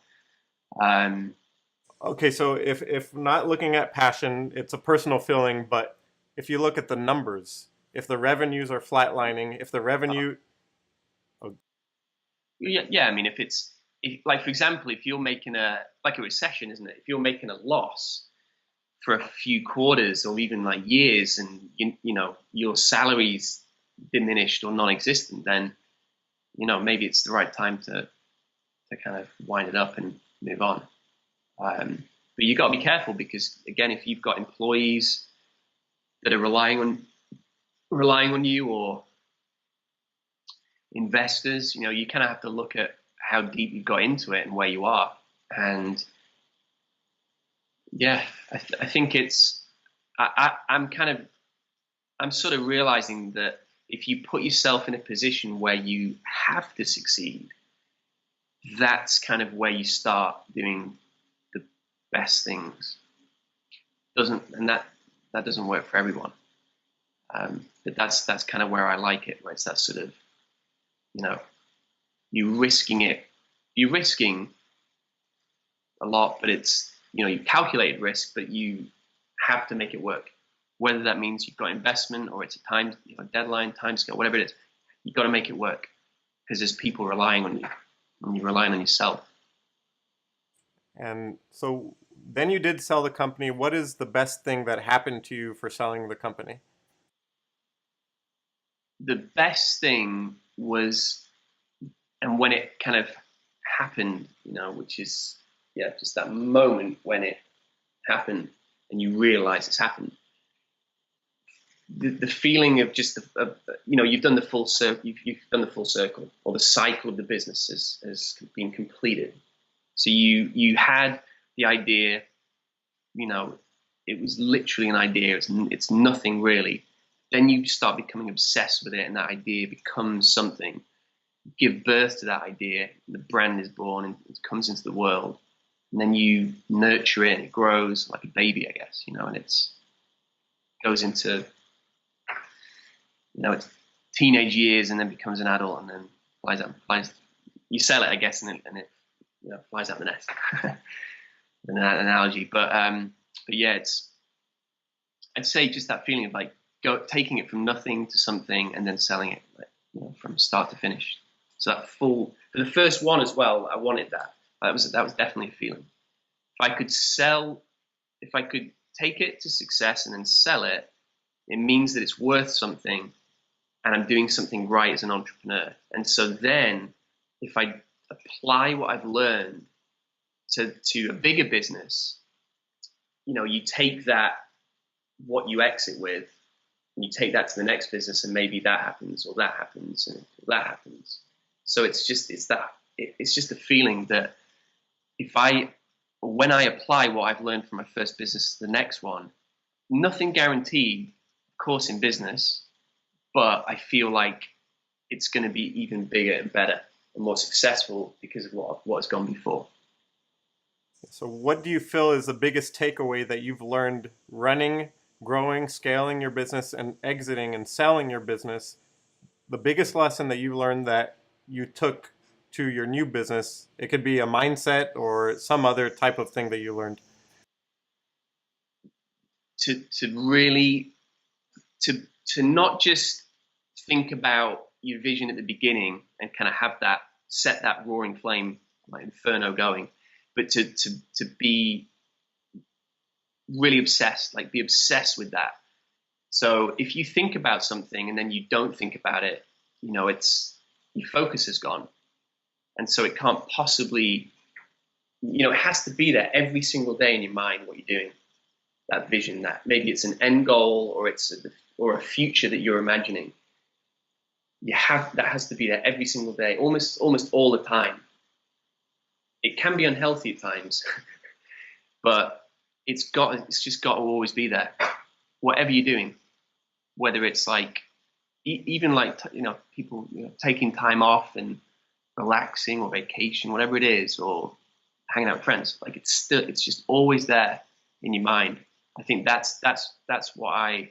Speaker 1: Okay, so if not looking at passion, it's a personal feeling, but if you look at the numbers, if the revenues are flatlining, if the revenue...
Speaker 2: Yeah, I mean, like, for example, if you're making like a recession, isn't it? If you're making a loss for a few quarters or even like years, and you know your salary's diminished or non-existent, then maybe it's the right time to kind of wind it up and move on. But you got to be careful, because again, if you've got employees that are relying on you, or investors, you kind of have to look at how deep you've got into it and where you are. And yeah, I think I'm sort of realizing that if you put yourself in a position where you have to succeed, that's kind of where you start doing the best things. That doesn't work for everyone. But that's kind of where I like it, where it's that sort of, you're risking a lot, but it's, you calculate risk, but you have to make it work. Whether that means you've got investment or it's a time, deadline, time scale, whatever it is, you've got to make it work, because there's people relying on you, and you're relying on yourself.
Speaker 1: And so then you did sell the company. What is the best thing that happened to you for selling the company?
Speaker 2: The best thing was, and when it kind of happened, which is, just that moment when it happened and you realize it's happened. The feeling of just, you've done the full circle, you've done the full circle, or the cycle of the business has been completed. So you had the idea, it was literally an idea. It's nothing really. Then you start becoming obsessed with it, and that idea becomes something. You give birth to that idea, the brand is born, and it comes into the world. And then you nurture it, and it grows like a baby, I guess, and it goes into, its teenage years, and then becomes an adult, and then flies. You sell it, I guess, and it flies out the nest. An analogy, but yeah, I'd say just that feeling of like taking it from nothing to something, and then selling it, from start to finish. So for the first one as well, I wanted that. That was definitely a feeling. If I could take it to success and then sell it, it means that it's worth something, and I'm doing something right as an entrepreneur. And so then, if I apply what I've learned to a bigger business, you take that, what you exit with, and you take that to the next business, and maybe that happens, or that happens, and that happens. So it's just a feeling that when I apply what I've learned from my first business to the next one, nothing guaranteed, of course, in business, but I feel like it's going to be even bigger and better and more successful because of what has gone before.
Speaker 1: So what do you feel is the biggest takeaway that you've learned running, growing, scaling your business, and exiting and selling your business the biggest lesson that you learned that you took to your new business? It could be a mindset or some other type of thing that you learned.
Speaker 2: To really to not just think about your vision at the beginning and kind of have that set that roaring flame like inferno going, but to be really obsessed, like be obsessed with that. So if you think about something and then you don't think about it, it's your focus is gone, and so it can't possibly, it has to be there every single day in your mind what you're doing. That vision, that maybe it's an end goal or it's a future that you're imagining. That has to be there every single day, almost all the time. It can be unhealthy at times, but it's just got to always be there. Whatever you're doing, whether it's like even like people taking time off and relaxing or vacation, whatever it is, or hanging out with friends, like it's just always there in your mind. I think that's what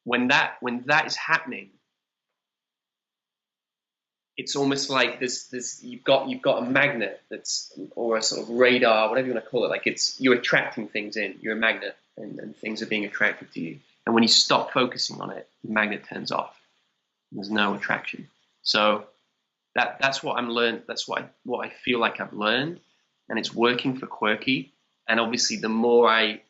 Speaker 2: when that is happening, it's almost like this you've got a magnet or a sort of radar, whatever you want to call it, like you're attracting things in, you're a magnet, and things are being attracted to you. And when you stop focusing on it, the magnet turns off. There's no attraction. So that's what I'm learned. That's what I feel like I've learned, and it's working for Qwerky. And obviously, the more I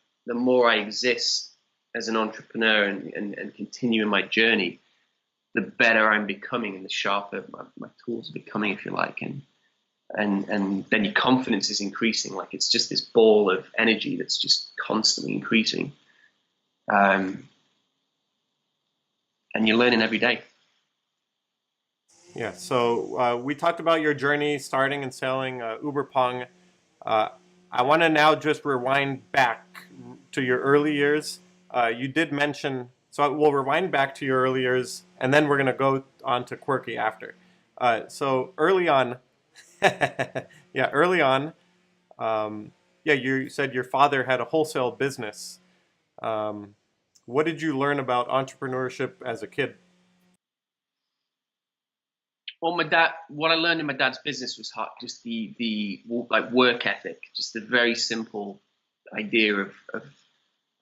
Speaker 2: exist as an entrepreneur and continue in my journey, the better I'm becoming and the sharper my tools are becoming, if you like. And then your confidence is increasing. Like it's just this ball of energy that's just constantly increasing. And you're learning every day.
Speaker 1: Yeah. So we talked about your journey starting and selling Uber Pong. I want to now just rewind back to your early years. You did mention, so we'll rewind back to your early years, and then we're going to go on to Qwerky after. So early on, you said your father had a wholesale business. What did you learn about entrepreneurship as a kid?
Speaker 2: Well, what I learned in my dad's business was just the like work ethic, just the very simple idea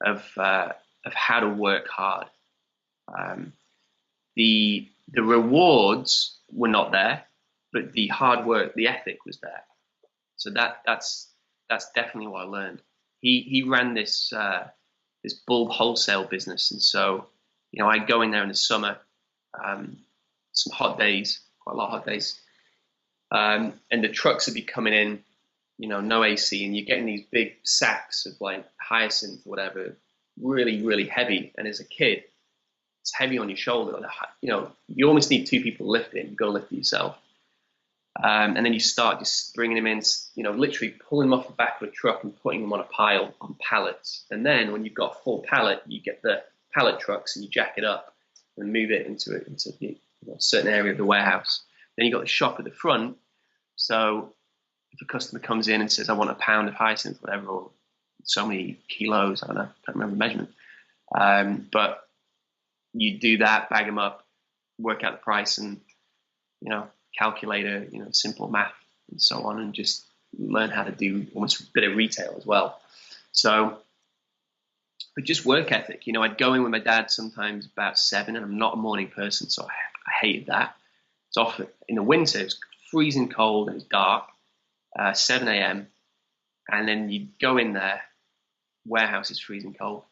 Speaker 2: of how to work hard. The rewards were not there, but the hard work, the ethic was there. So that's definitely what I learned. He ran this bulb wholesale business, and so I'd go in there in the summer, some hot days, quite a lot of hot days, and the trucks would be coming in, no AC, and you're getting these big sacks of like hyacinth or whatever, really, really heavy. And as a kid, it's heavy on your shoulder. You almost need two people to lift it. You've got to lift it yourself. And then you start just bringing them in, literally pulling them off the back of a truck and putting them on a pile on pallets. And then when you've got a full pallet, you get the pallet trucks and you jack it up and move it into a certain area of the warehouse. Then you've got the shop at the front. So if a customer comes in and says, I want a pound of hyacinth, whatever, or so many kilos, I don't know, can't remember the measurement. But you do that, bag them up, work out the price, and, calculator, simple math and so on, and just learn how to do almost a bit of retail as well. So, but just work ethic. I'd go in with my dad sometimes about 7, and I'm not a morning person, so I hated that. It's often in the winter, it's freezing cold and it's dark, 7 a.m. And then you go in there, warehouse is freezing cold,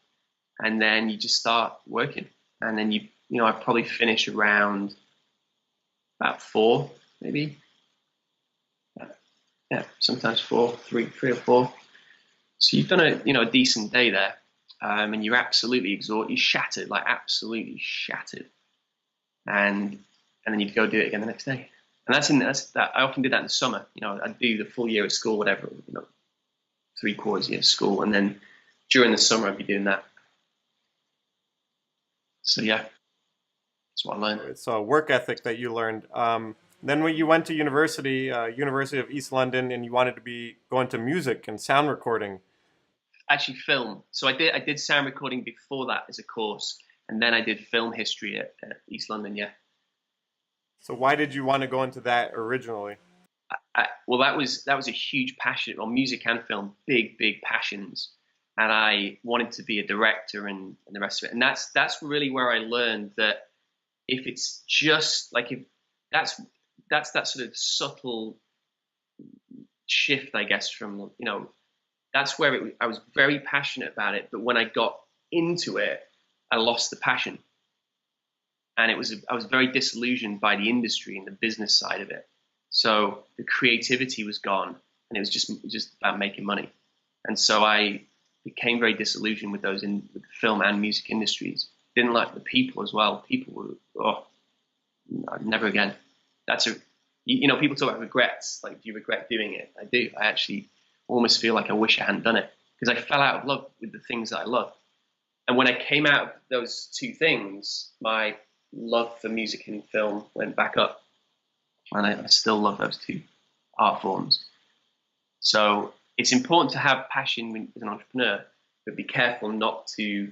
Speaker 2: and then you just start working. And then I'd probably finish around about 4, maybe. Yeah, sometimes 4, 3 or 4. So you've done a decent day there, and you're absolutely exhausted, you're shattered, like absolutely shattered. And then you'd go do it again the next day. And that's that. I often did that in the summer. I'd do the full year of school, whatever, 3/4 year of school, and then during the summer I'd be doing that. So yeah, that's what I learned.
Speaker 1: So work ethic that you learned. Then when you went to university, University of East London, and you wanted to go into music and sound recording.
Speaker 2: Actually, film. So I did sound recording before that as a course, and then I did film history at East London. Yeah.
Speaker 1: So why did you want to go into that originally?
Speaker 2: Well, that was a huge passion. Well, music and film, big passions, and I wanted to be a director and the rest of it. And that's really where I learned that if it's just like if that's that sort of subtle shift, I guess, from that's where I was very passionate about it. But when I got into it, I lost the passion, and I was very disillusioned by the industry and the business side of it. So the creativity was gone, and it was just about making money. And so I became very disillusioned with with the film and music industries. Didn't like the people as well. People were, never again. People talk about regrets. Like, do you regret doing it? I do. I actually almost feel like I wish I hadn't done it, because I fell out of love with the things that I love. And when I came out of those two things, my love for music and film went back up. And I still love those two art forms. So it's important to have passion as an entrepreneur, but be careful not to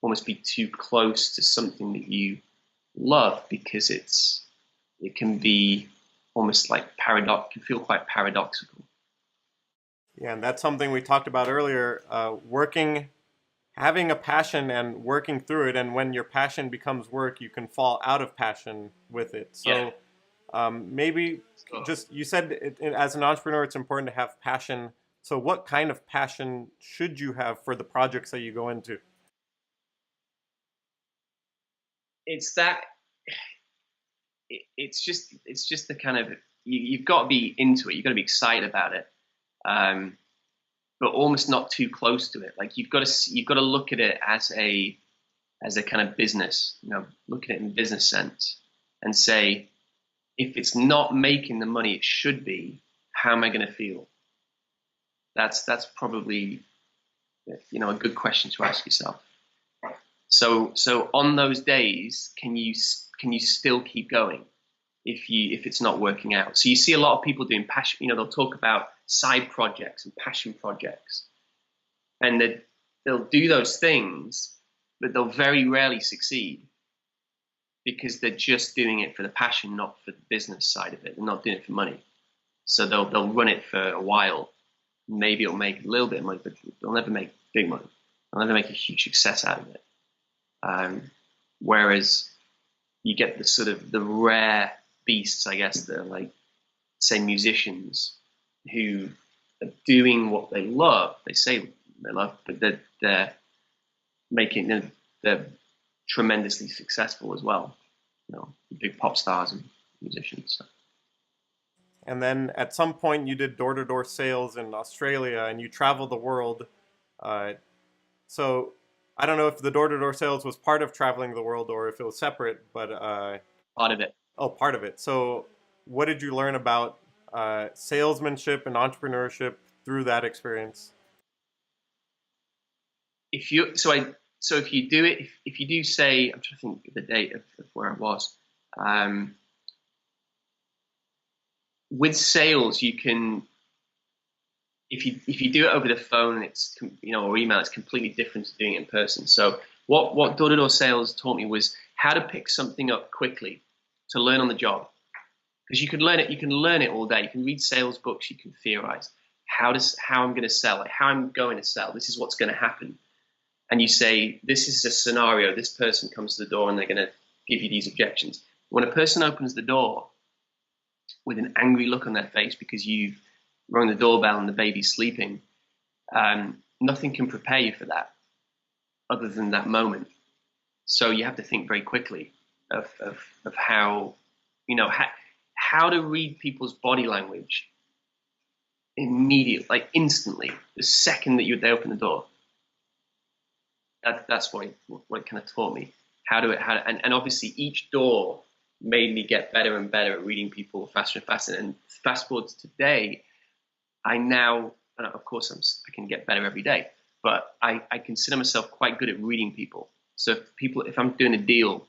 Speaker 2: almost be too close to something that you love, because it can be almost like can feel quite paradoxical.
Speaker 1: Yeah, and that's something we talked about earlier, having a passion and working through it. And when your passion becomes work, you can fall out of passion with it. So
Speaker 2: Yeah.
Speaker 1: Maybe you said as an entrepreneur, it's important to have passion. So what kind of passion should you have for the projects that you go into?
Speaker 2: It's just the kind of, you've got to be into it. You've got to be excited about it. But almost not too close to it. Like, you've got to look at it as a kind of business, look at it in business sense and say, if it's not making the money it should be, how am I going to feel? That's probably, a good question to ask yourself. So on those days, can you still keep going if it's not working out? So you see a lot of people doing passion, they'll talk about side projects and passion projects, and they'll do those things, but they'll very rarely succeed, because they're just doing it for the passion, not for the business side of it. They're not doing it for money. So they'll run it for a while. Maybe it'll make a little bit of money, but they'll never make big money. They'll never make a huge success out of it. Whereas you get the sort of the rare beasts, I guess, that are like, say, musicians who are doing what they love. They say they love, but they're tremendously successful as well. Big pop stars and musicians. So.
Speaker 1: And then at some point you did door-to-door sales in Australia, and you traveled the world. So I don't know if the door-to-door sales was part of traveling the world or if it was separate, but
Speaker 2: Part of it.
Speaker 1: Oh, part of it. So what did you learn about salesmanship and entrepreneurship through that experience?
Speaker 2: If you do say, I'm trying to think of the date of where I was. With sales, you can, if you do it over the phone, it's or email, it's completely different to doing it in person. So what door-to-door sales taught me was how to pick something up quickly, to learn on the job, because you can learn it all day. You can read sales books, you can theorize how I'm going to sell, like how I'm going to sell. This is what's going to happen. And you say, this is a scenario, this person comes to the door and they're going to give you these objections. When a person opens the door with an angry look on their face because you've rung the doorbell and the baby's sleeping, nothing can prepare you for that other than that moment. So you have to think very quickly of how, how to read people's body language immediately, like instantly, the second that they open the door. That's what it kind of taught me. And obviously each door made me get better and better at reading people faster and faster. And fast forward to today, of course I can get better every day, but I consider myself quite good at reading people. So if I'm doing a deal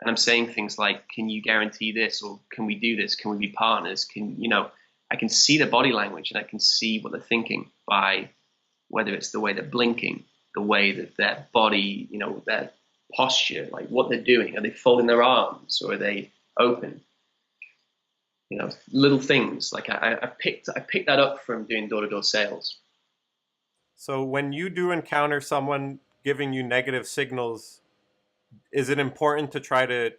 Speaker 2: and I'm saying things like, can you guarantee this? Or can we do this? Can we be partners? I can see their body language and I can see what they're thinking by whether it's the way they're blinking, the way that their body, their posture, like what they're doing. Are they folding their arms or are they open? little things. Like I picked that up from doing door-to-door sales.
Speaker 1: So when you do encounter someone giving you negative signals, is it important to try to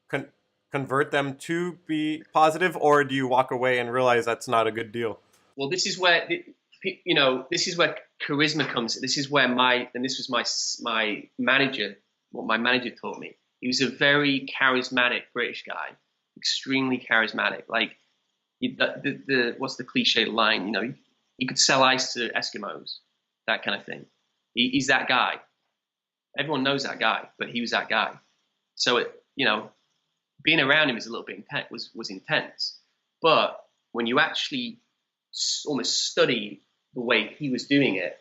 Speaker 1: con- convert them to be positive, or do you walk away and realize that's not a good deal?
Speaker 2: Well, this is where this is where charisma comes. This is where this was my manager. What my manager taught me. He was a very charismatic British guy, extremely charismatic. Like what's the cliche line? You could sell ice to Eskimos, that kind of thing. He's that guy. Everyone knows that guy, but he was that guy. So being around him is a little bit intense. Was intense. But when you actually almost study the way he was doing it,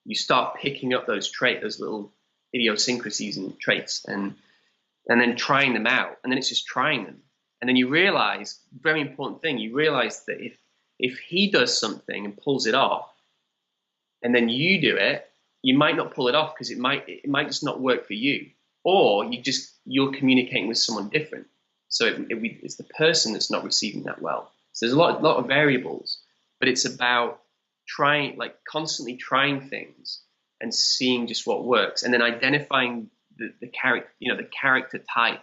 Speaker 2: you start picking up those little idiosyncrasies and traits, and then trying them out. And then it's just trying them. And then you realize, very important thing, you realize that if he does something and pulls it off, and then you do it, you might not pull it off because it might just not work for you, or you're communicating with someone different. So it's the person that's not receiving that well. So there's a lot of variables, but it's about constantly trying things and seeing just what works, and then identifying the character type,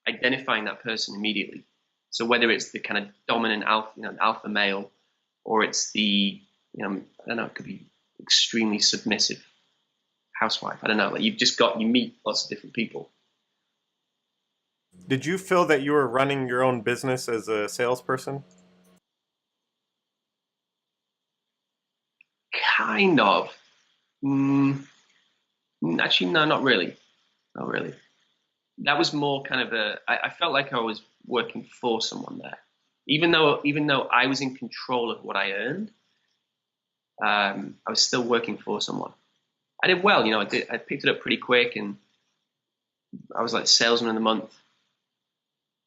Speaker 2: identifying that person immediately. So whether it's the kind of dominant alpha male, or it's the I don't know, it could be extremely submissive housewife. I don't know. Like you meet lots of different people.
Speaker 1: Did you feel that you were running your own business as a salesperson?
Speaker 2: Kind of. Actually, no, not really. Not really. That was more kind of I felt like I was working for someone there. Even though I was in control of what I earned, I was still working for someone. I did well, I picked it up pretty quick, and I was like salesman of the month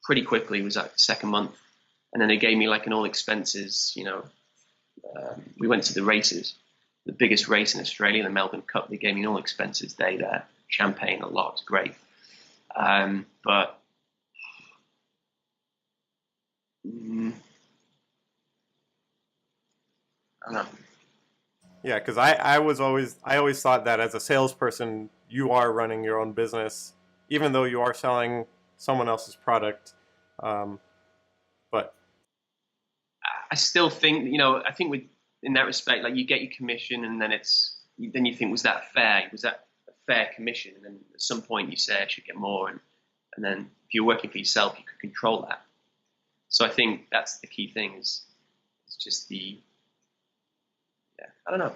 Speaker 2: pretty quickly. It was like the second month, and then they gave me like an all expenses. We went to the races, the biggest race in Australia, the Melbourne Cup. They gave me an all expenses day there, champagne, a lot, it's great. But I don't know.
Speaker 1: Yeah, because I always thought that as a salesperson, you are running your own business, even though you are selling someone else's product. But
Speaker 2: I still think, I think in that respect, like you get your commission, and then you think, was that fair? Was that a fair commission? And then at some point you say, I should get more. And then if you're working for yourself, you can control that. So I think that's the key thing it's just I don't know.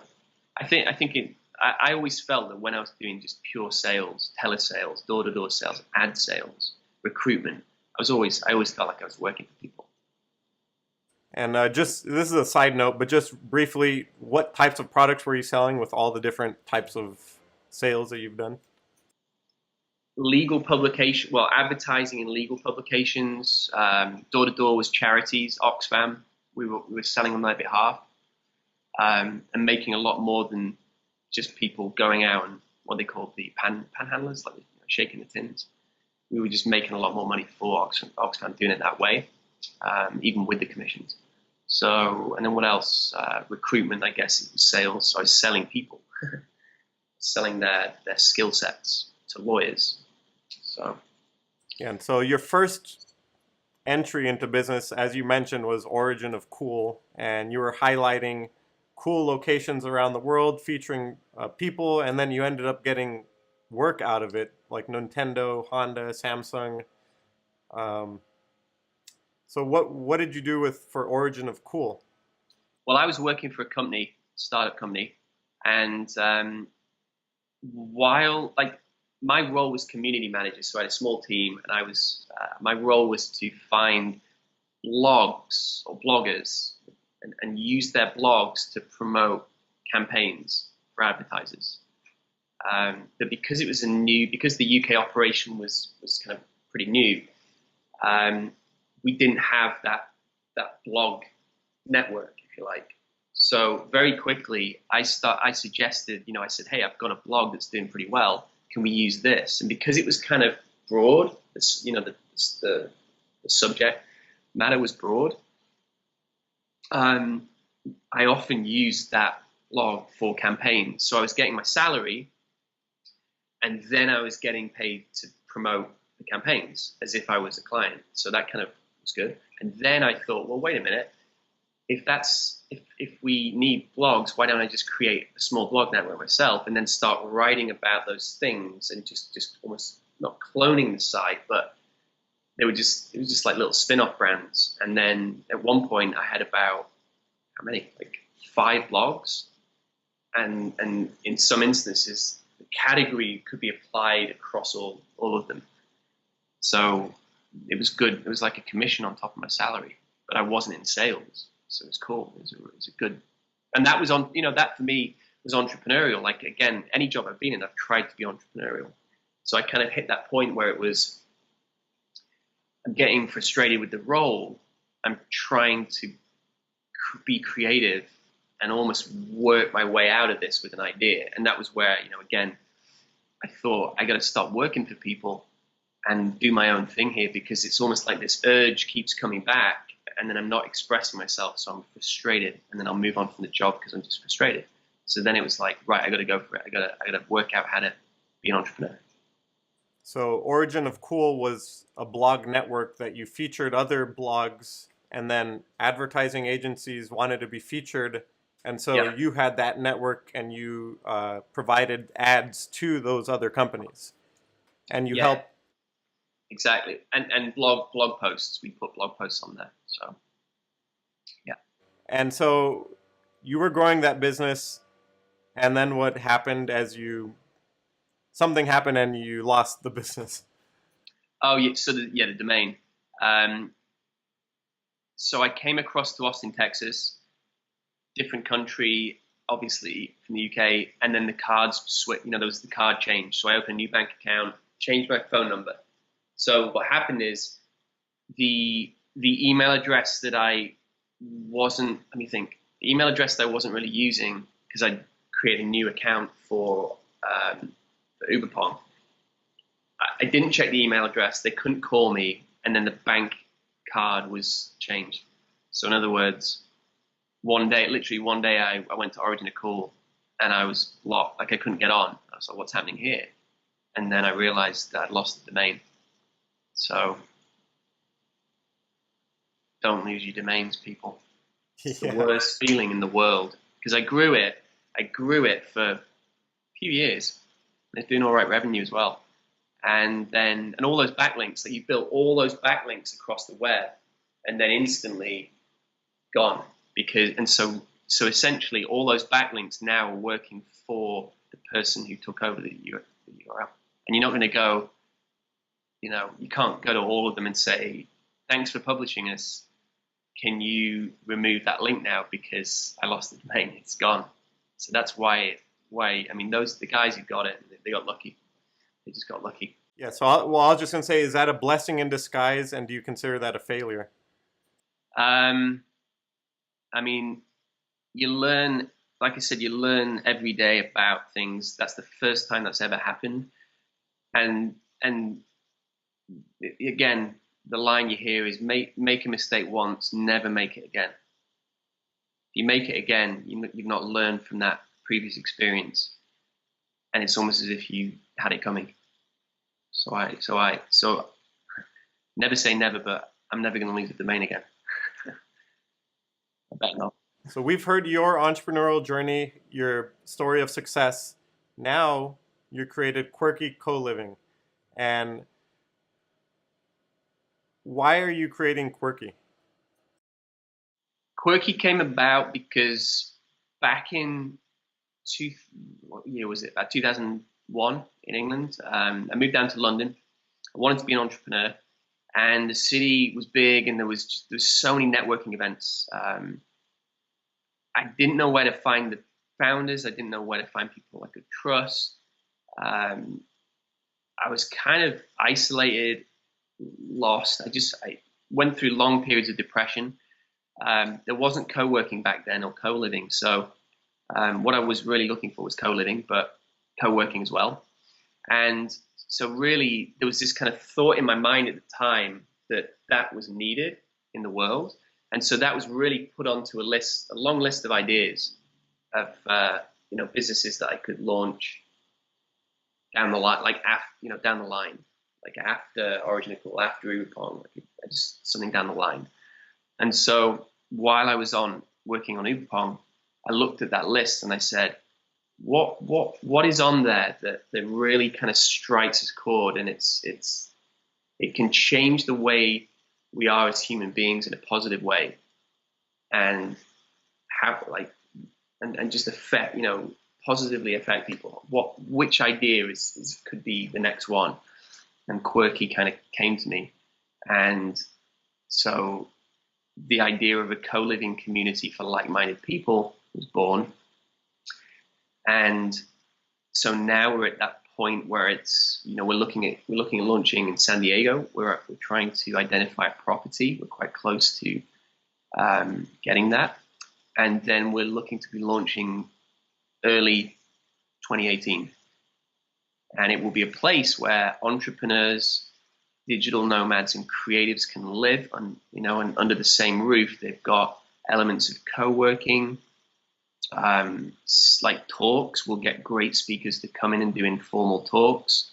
Speaker 2: I always felt that when I was doing just pure sales, telesales, door-to-door sales, ad sales, recruitment, I always felt like I was working for people.
Speaker 1: And this is a side note, but just briefly, what types of products were you selling with all the different types of sales that you've done?
Speaker 2: Legal publication, well, advertising in legal publications. Door-to-door was charities, Oxfam. We were selling on their behalf, and making a lot more than just people going out and what they call the panhandlers, like shaking the tins. We were just making a lot more money for Oxfam doing it that way, even with the commissions. So, and then what else? Recruitment, I guess it was sales. So I was selling people, selling their skill sets to lawyers. So,
Speaker 1: yeah, and so your first entry into business, as you mentioned, was Origin of Cool, and you were highlighting cool locations around the world featuring people, and then you ended up getting work out of it, like Nintendo, Honda, Samsung. So what did you do for Origin of Cool?
Speaker 2: Well, I was working for a startup company, and while my role was community manager, so I had a small team, and my role was to find blogs or bloggers and use their blogs to promote campaigns for advertisers. But because it was because the UK operation was kind of pretty new, we didn't have that blog network, if you like. So very quickly, I suggested, I said, hey, I've got a blog that's doing pretty well. Can we use this? And because it was kind of broad, the subject, matter was broad, I often used that blog for campaigns. So I was getting my salary, and then I was getting paid to promote the campaigns as if I was a client. So that kind of was good. And then I thought, well, wait a minute. If we need blogs, why don't I just create a small blog network myself and then start writing about those things and just almost not cloning the site, but it was just like little spin-off brands. And then at one point I had about, how many? Like 5 blogs. And in some instances, the category could be applied across all of them. So it was good. It was like a commission on top of my salary, but I wasn't in sales. So it was cool. It was a good, and that was on, that for me was entrepreneurial. Like, again, any job I've been in, I've tried to be entrepreneurial. So I kind of hit that point where I'm getting frustrated with the role. I'm trying to be creative and almost work my way out of this with an idea. And that was where, again, I thought I got to stop working for people and do my own thing here, because it's almost like this urge keeps coming back, and then I'm not expressing myself, so I'm frustrated, and then I'll move on from the job because I'm just frustrated. So then it was like, right, I got to go for it. I got to work out how to be an entrepreneur.
Speaker 1: So Origin of Cool was a blog network that you featured other blogs, and then advertising agencies wanted to be featured. And so you had that network, and you provided ads to those other companies, and you helped.
Speaker 2: Exactly. And blog posts, we put blog posts on there. So, yeah.
Speaker 1: And so you were growing that business, and then what happened something happened and you lost the business?
Speaker 2: Oh, yeah. So the domain. So I came across to Austin, Texas, different country, obviously from the UK, and then the cards switched. There was the card change. So I opened a new bank account, changed my phone number. So what happened is the email address that I wasn't really using, because I created a new account for Uberpong. I didn't check the email address. They couldn't call me, and then the bank card was changed. So in other words, one day I went to Origin of Cool, and I was locked. Like, I couldn't get on. I was like, what's happening here? And then I realized that I'd lost the domain. So don't lose your domains, people. It's the worst feeling in the world, because I grew it for a few years. It's doing all right revenue as well. And all those backlinks that you built, all those backlinks across the web, and then instantly gone. So essentially all those backlinks now are working for the person who took over the URL. And you're not going to go, you can't go to all of them and say, thanks for publishing us. Can you remove that link now because I lost the domain? It's gone. So that's why the guys who got it, they got lucky. They just got lucky.
Speaker 1: Yeah. So I was just going to say, is that a blessing in disguise, and do you consider that a failure?
Speaker 2: You learn, like I said, you learn every day about things. That's the first time that's ever happened. And again, the line you hear is make a mistake once, never make it again. If you make it again, you've not learned from that previous experience, and it's almost as if you had it coming. So never say never, but I'm never going to lose the domain again. I bet not.
Speaker 1: So we've heard your entrepreneurial journey, your story of success. Now you created Qwerky Coliving, and why are you creating Qwerky?
Speaker 2: Qwerky came about because back in what year was it? About 2001 in England. I moved down to London. I wanted to be an entrepreneur, and the city was big, and there was so many networking events. I didn't know where to find the founders. I didn't know where to find people I could trust. I was kind of isolated, lost. I went through long periods of depression. There wasn't co-working back then, or co-living. So what I was really looking for was co-living, but co-working as well. And so really there was this kind of thought in my mind at the time that was needed in the world. And so that was really put onto a long list of ideas of businesses that I could launch down the line, down the line, like after Origin Cool, after Ubipong, just something down the line. And so while I was working on Ubipong, I looked at that list and I said, what is on there that really kind of strikes a chord, and it can change the way we are as human beings in a positive way, and and just affect, positively affect people. Which idea could be the next one? And Qwerky kind of came to me, and so the idea of a co-living community for like-minded people was born. And so now we're at that point where it's, we're looking at launching in San Diego. We're trying to identify a property. We're quite close to getting that, and then we're looking to be launching early 2018. And it will be a place where entrepreneurs, digital nomads, and creatives can live on, and under the same roof. They've got elements of co-working, like talks. We'll get great speakers to come in and do informal talks.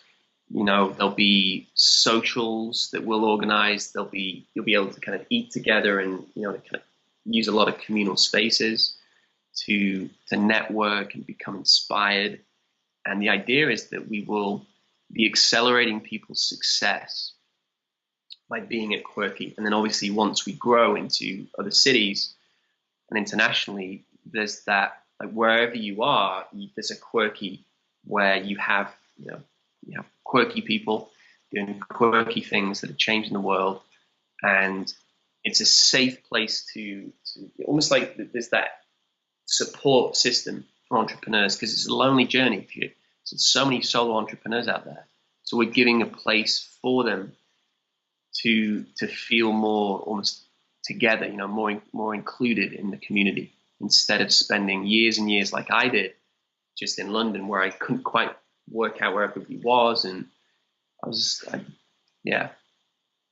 Speaker 2: There'll be socials that we'll organize. You'll be able to kind of eat together and, to kind of use a lot of communal spaces to network and become inspired. And the idea is that we will be accelerating people's success by being at Qwerky. And then obviously once we grow into other cities and internationally, there's that, like, wherever you are, there's a Qwerky where you have quirky people doing quirky things that are changing the world. And it's a safe place to almost like there's that support system for entrepreneurs, because it's a lonely journey. There's so many solo entrepreneurs out there. So we're giving a place for them to feel more almost together, more included in the community, instead of spending years and years like I did just in London, where I couldn't quite work out where everybody was. And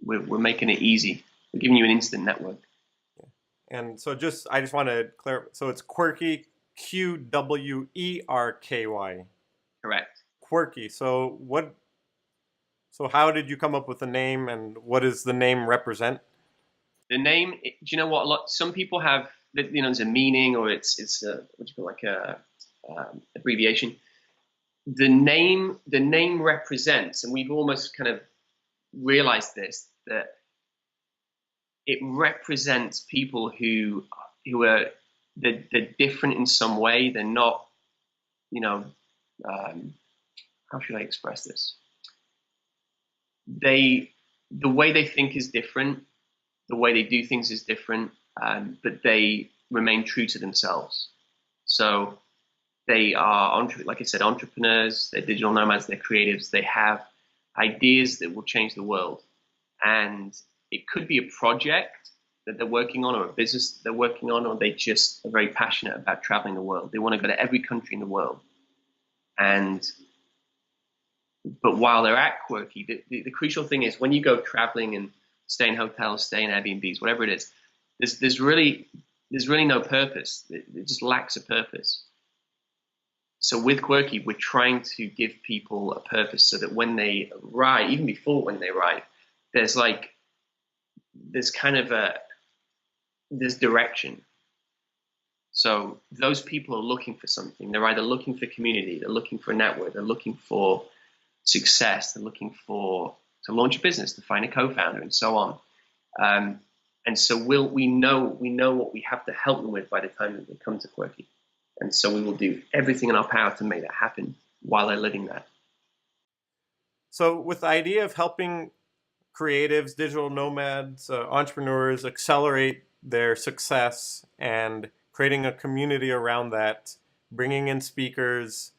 Speaker 2: we're making it easy. We're giving you an instant network.
Speaker 1: And so I just want to clarify. So it's Qwerky, Qwerky.
Speaker 2: Correct.
Speaker 1: Qwerky. So how did you come up with the name, and what does the name represent?
Speaker 2: The name, do you know what? Some people have, there's a meaning, or it's like a abbreviation. The name represents, and we've almost kind of realized this, that it represents people who are they're different in some way. They're not, how should I express this? The way they think is different, the way they do things is different, but they remain true to themselves. So they are, like I said, entrepreneurs, they're digital nomads, they're creatives, they have ideas that will change the world. And it could be a project that they're working on, or a business that they're working on, or they just are very passionate about traveling the world. They want to go to every country in the world. But while they're at Qwerky, the crucial thing is, when you go traveling and stay in hotels, stay in Airbnbs, whatever it is, there's really no purpose. It just lacks a purpose. So with Qwerky, we're trying to give people a purpose, so that when they arrive, even before when they arrive, there's direction. So those people are looking for something. They're either looking for community, they're looking for a network, they're looking for success, they're looking to launch a business, to find a co-founder, and so on. And so we know what we have to help them with by the time that they come to Qwerky. And so we will do everything in our power to make that happen while they're living that.
Speaker 1: So with the idea of helping creatives, digital nomads, entrepreneurs accelerate their success, and creating a community around that, bringing in speakers,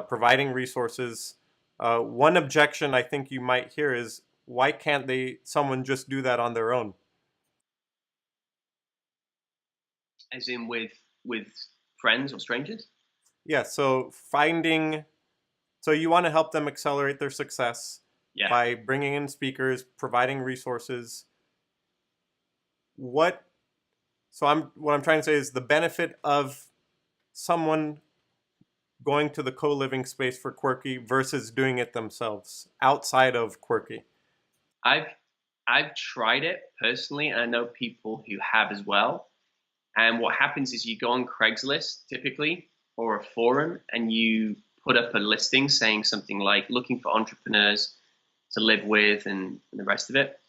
Speaker 1: providing resources, one objection I think you might hear is, why can't someone just do that on their own?
Speaker 2: As in with friends or strangers?
Speaker 1: Yeah, so you want to help them accelerate their success by bringing in speakers, providing resources. what what I'm trying to say is the benefit of someone going to the co-living space for Qwerky versus doing it themselves outside of Qwerky.
Speaker 2: I've I've tried it personally, and I know people who have as well. And what happens is you go on Craigslist typically or a forum and you put up a listing saying something like looking for entrepreneurs to live with and the rest of it.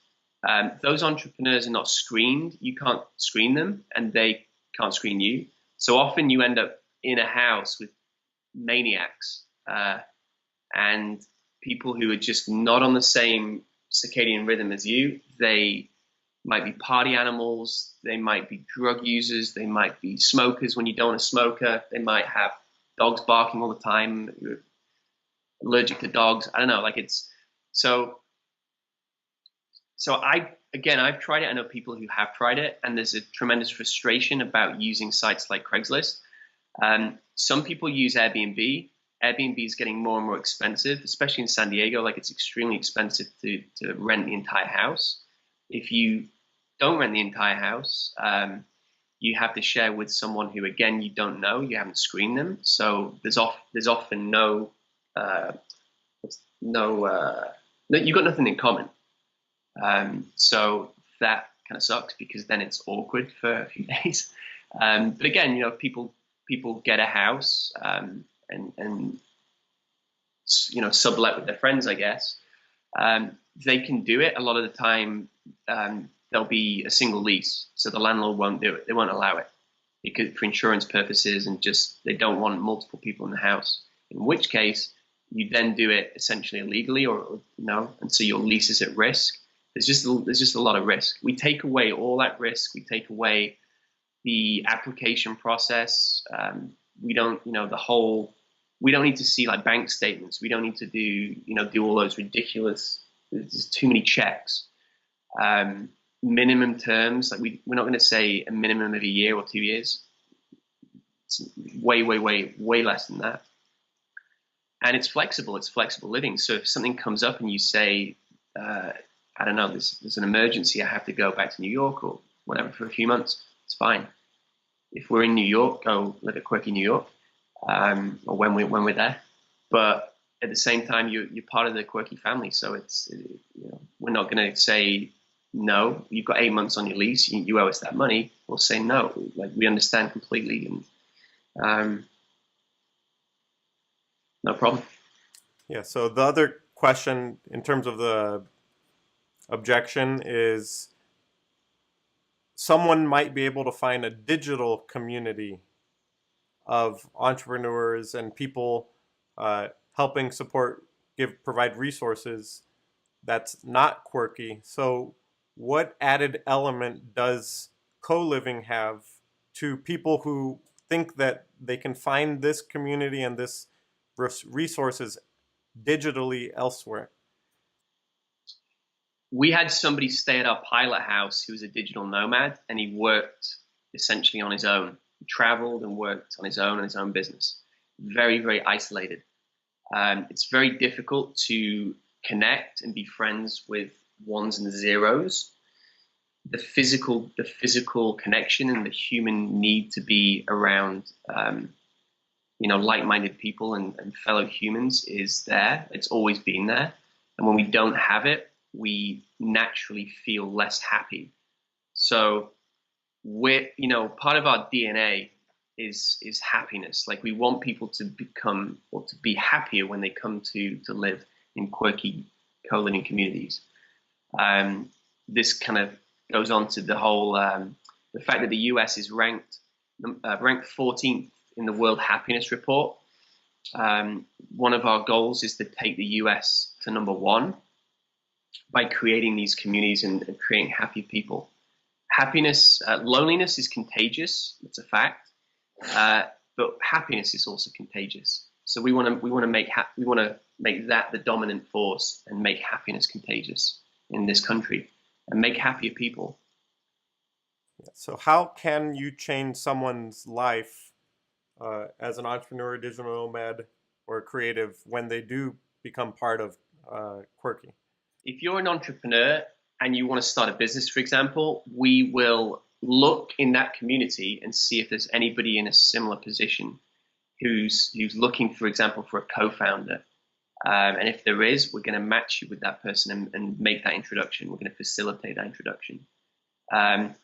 Speaker 2: Those entrepreneurs are not screened. You can't screen them and they can't screen you. So often you end up in a house with maniacs and people who are just not on the same circadian rhythm as you. They might be party animals, they might be drug users, they might be smokers when you don't want a smoker, they might have dogs barking all the time, you're allergic to dogs. I don't know, like it's so I've tried it. I know people who have tried it, and there's a tremendous frustration about using sites like Craigslist. Some people use Airbnb. Airbnb is getting more and more expensive, especially in San Diego. Like it's extremely expensive to rent the entire house. If you don't rent the entire house, you have to share with someone who, again, you don't know. You haven't screened them, so there's often you've got nothing in common. So that kind of sucks because then it's awkward for a few days. But again, people get a house and sublet with their friends, I guess. They can do it. A lot of the time, there'll be a single lease, so the landlord won't do it. They won't allow it because for insurance purposes and just they don't want multiple people in the house. In which case, you then do it essentially illegally, and so your lease is at risk. There's just a lot of risk. We take away all that risk. We take away the application process. We don't, we don't need to see like bank statements. We don't need to do all those ridiculous. There's too many checks. Minimum terms, like we're not going to say a minimum of a year or 2 years. It's way less than that. And it's flexible. It's flexible living. So if something comes up and you say, I don't know, there's an emergency, I have to go back to New York or whatever for a few months, it's fine. If we're in New York, go live at Qwerky New York, or when we're there. But at the same time, you're part of the Qwerky family, so it's we're not going to say no. You've got 8 months on your lease, you owe us that money. We'll say no. Like we understand completely, and no problem.
Speaker 1: Yeah. So the other question in terms of the objection is someone might be able to find a digital community of entrepreneurs and people helping support, provide resources that's not Qwerky. So what added element does co-living have to people who think that they can find this community and this resources digitally elsewhere?
Speaker 2: We had somebody stay at our pilot house who was a digital nomad, and he worked essentially on his own. He traveled and worked on his own business. Very isolated. It's very difficult to connect and be friends with ones and zeros. The physical connection and the human need to be around, like-minded people and fellow humans is there. It's always been there. And when we don't have it, we naturally feel less happy. So we're, part of our DNA is happiness. Like we want people to become or to be happier when they come to live in Qwerky co-living communities. This kind of goes on to the whole, the fact that the US is ranked 14th in the World Happiness Report. One of our goals is to take the US to number 1 by creating these communities and creating happy people. Loneliness is contagious. It's a fact, but happiness is also contagious. So we want to make that the dominant force and make happiness contagious in this country and make happier people.
Speaker 1: So how can you change someone's life as an entrepreneur, digital nomad, or creative when they do become part of Qwerky?
Speaker 2: If you're an entrepreneur and you want to start a business, for example, we will look in that community and see if there's anybody in a similar position who's looking, for example, for a co-founder. And if there is, we're going to match you with that person and make that introduction. We're going to facilitate that introduction.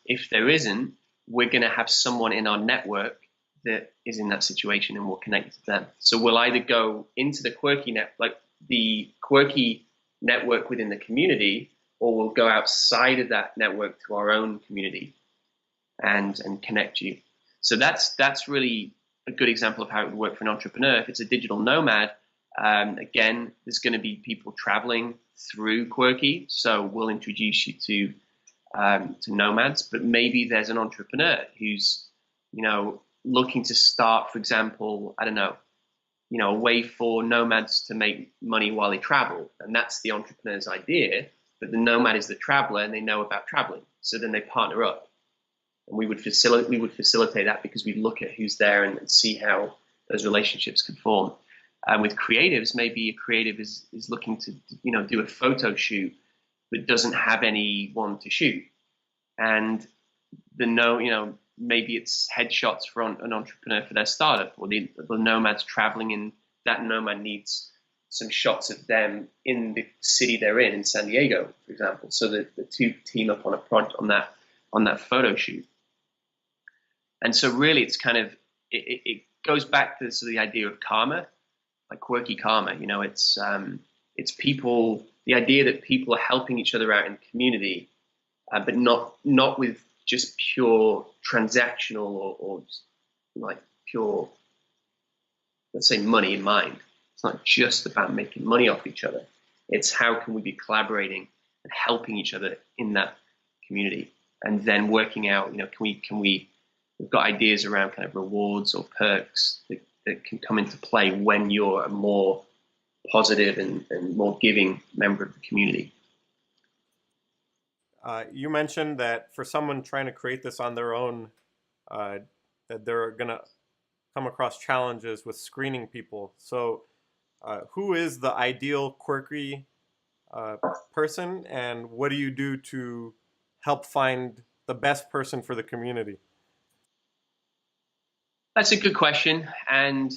Speaker 2: If there isn't, we're going to have someone in our network that is in that situation, and we'll connect you to them. So we'll either go into the the Qwerky network within the community, or we'll go outside of that network to our own community and connect you. So that's really a good example of how it would work for an entrepreneur. If it's a digital nomad, again, there's going to be people traveling through Qwerky, so we'll introduce you to nomads. But maybe there's an entrepreneur who's, looking to start, for example, I don't know, a way for nomads to make money while they travel, and that's the entrepreneur's idea. But the nomad is the traveler, and they know about traveling, so then they partner up, and we would facilitate that because we look at who's there and see how those relationships can form. With creatives, maybe a creative is looking to do a photo shoot but doesn't have anyone to shoot, and maybe it's headshots for an entrepreneur for their startup, or the nomad's traveling and that nomad needs some shots of them in the city they're in San Diego, for example. So the two team up on a project on that photo shoot. And so really it's kind of, it goes back to the idea of karma, like Qwerky karma. It's people, the idea that people are helping each other out in the community, but not with just pure transactional or like pure, let's say, money in mind. It's not just about making money off each other. It's how can we be collaborating and helping each other in that community, and then working out, we've got ideas around kind of rewards or perks that can come into play when you're a more positive and more giving member of the community.
Speaker 1: You mentioned that for someone trying to create this on their own, that they're going to come across challenges with screening people. So who is the ideal Qwerky person, and what do you do to help find the best person for the community?
Speaker 2: That's a good question. And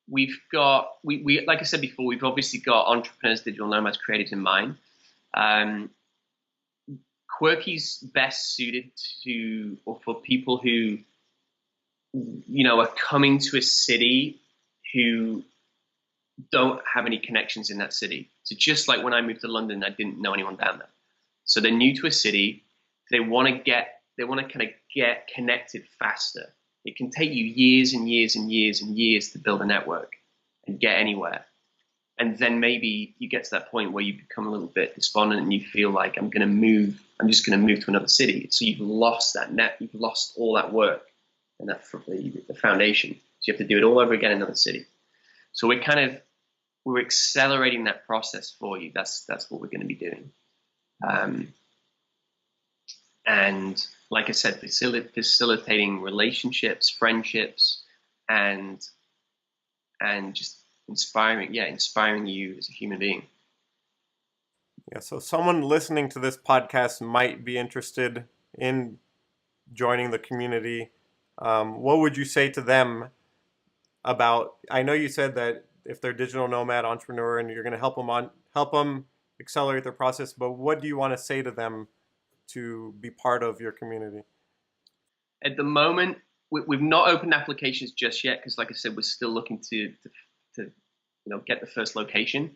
Speaker 2: we've got, we like I said before, we've obviously got entrepreneurs, digital nomads, creatives in mind. Qwerky's best suited for people who, are coming to a city who don't have any connections in that city. So just like when I moved to London, I didn't know anyone down there. So they're new to a city. They want to kind of get connected faster. It can take you years and years and years and years to build a network and get anywhere. And then maybe you get to that point where you become a little bit despondent and you feel like I'm just going to move to another city. So you've lost that you've lost all that work and the foundation. So you have to do it all over again in another city. So we're accelerating that process for you. That's what we're going to be doing. And like I said, facilitating relationships, friendships, and just inspiring you as a human being.
Speaker 1: Yeah, so someone listening to this podcast might be interested in joining the community. What would you say to them about, I know you said that if they're digital nomad entrepreneur and you're going to help them accelerate their process, but what do you want to say to them to be part of your community?
Speaker 2: At the moment, we've not opened applications just yet because, like I said, we're still looking to get the first location.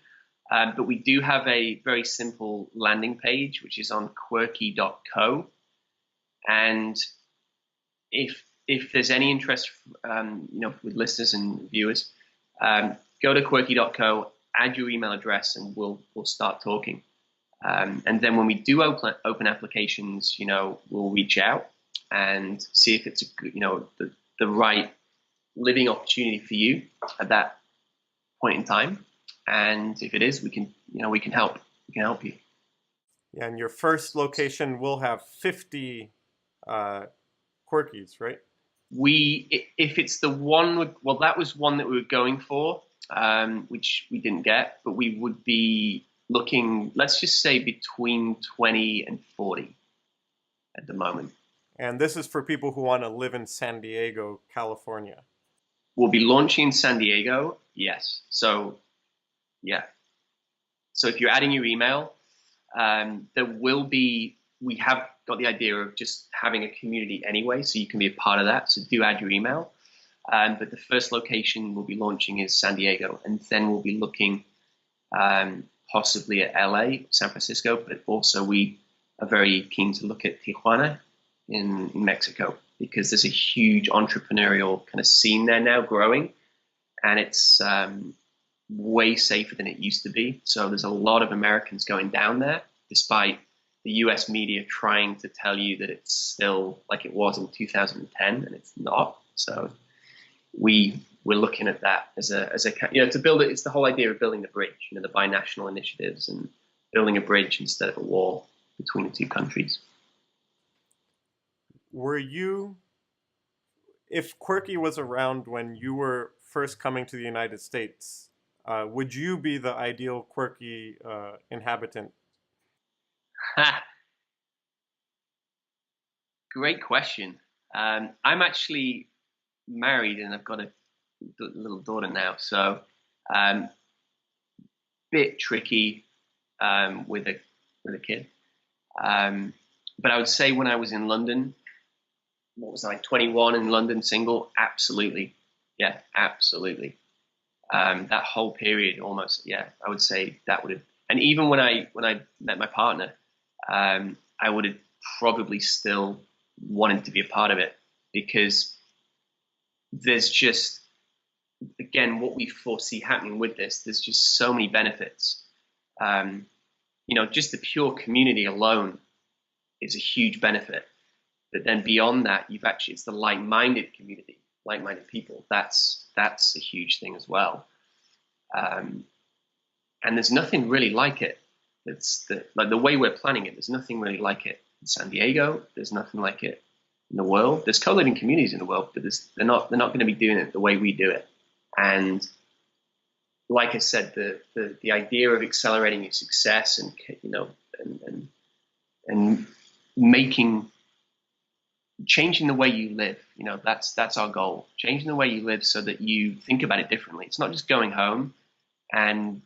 Speaker 2: But we do have a very simple landing page, which is on qwerky.co. And if there's any interest, with listeners and viewers, go to qwerky.co, add your email address, and we'll start talking. And then when we do open applications, we'll reach out and see if it's the right living opportunity for you at that point in time. And if it is, we can help. We can help you.
Speaker 1: Yeah, and your first location will have 50 Qwerkies, right?
Speaker 2: If it's the one, that was one that we were going for, which we didn't get, but we would be looking, let's just say between 20 and 40 at the moment.
Speaker 1: And this is for people who want to live in San Diego, California.
Speaker 2: We'll be launching in San Diego. Yes. So, yeah. So if you're adding your email, we have got the idea of just having a community anyway, so you can be a part of that. So do add your email. But the first location we'll be launching is San Diego, and then we'll be looking possibly at LA, San Francisco, but also we are very keen to look at Tijuana in Mexico, because there's a huge entrepreneurial kind of scene there now growing, and it's way safer than it used to be. So there's a lot of Americans going down there, despite the US media trying to tell you that it's still like it was in 2010, and it's not. So we're looking at that as a to build it. It's the whole idea of building the bridge, the binational initiatives, and building a bridge instead of a wall between the two countries.
Speaker 1: If Qwerky was around when you were first coming to the United States, would you be the ideal Qwerky inhabitant?
Speaker 2: Great question. I'm actually married and I've got a little daughter now, so bit tricky with a kid. But I would say when I was in London, what was I, 21 in London, single? Absolutely. Yeah, absolutely. That whole period almost, yeah, I would say that would have, and even when I met my partner, I would have probably still wanted to be a part of it, because there's just, again, what we foresee happening with this, there's just so many benefits. Just the pure community alone is a huge benefit. But then beyond that, it's the like-minded community, like-minded people. That's a huge thing as well. And there's nothing really like it. It's the way we're planning it. There's nothing really like it in San Diego. There's nothing like it in the world. There's co-living communities in the world, but they're not going to be doing it the way we do it. And like I said, the idea of accelerating your success and changing the way you live, that's our goal. Changing the way you live so that you think about it differently. It's not just going home and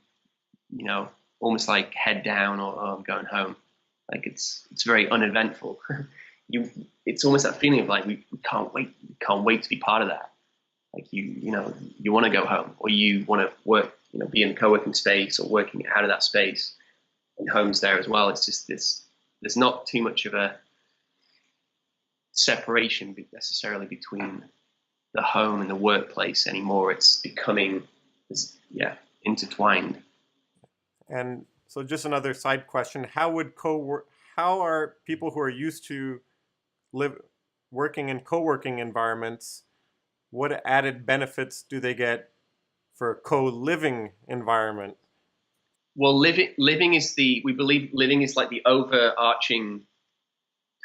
Speaker 2: almost like head down or I'm going home. Like it's very uneventful. It's almost that feeling of like we can't wait to be part of that. Like you want to go home, or you want to work, be in a co-working space or working out of that space, and home's there as well. It's just there's not too much of a separation necessarily between the home and the workplace anymore. It's becoming intertwined.
Speaker 1: And so just another side question, how are people who are used to working in co-working environments, what added benefits do they get for a co-living environment?
Speaker 2: Well, living is we believe living is like the overarching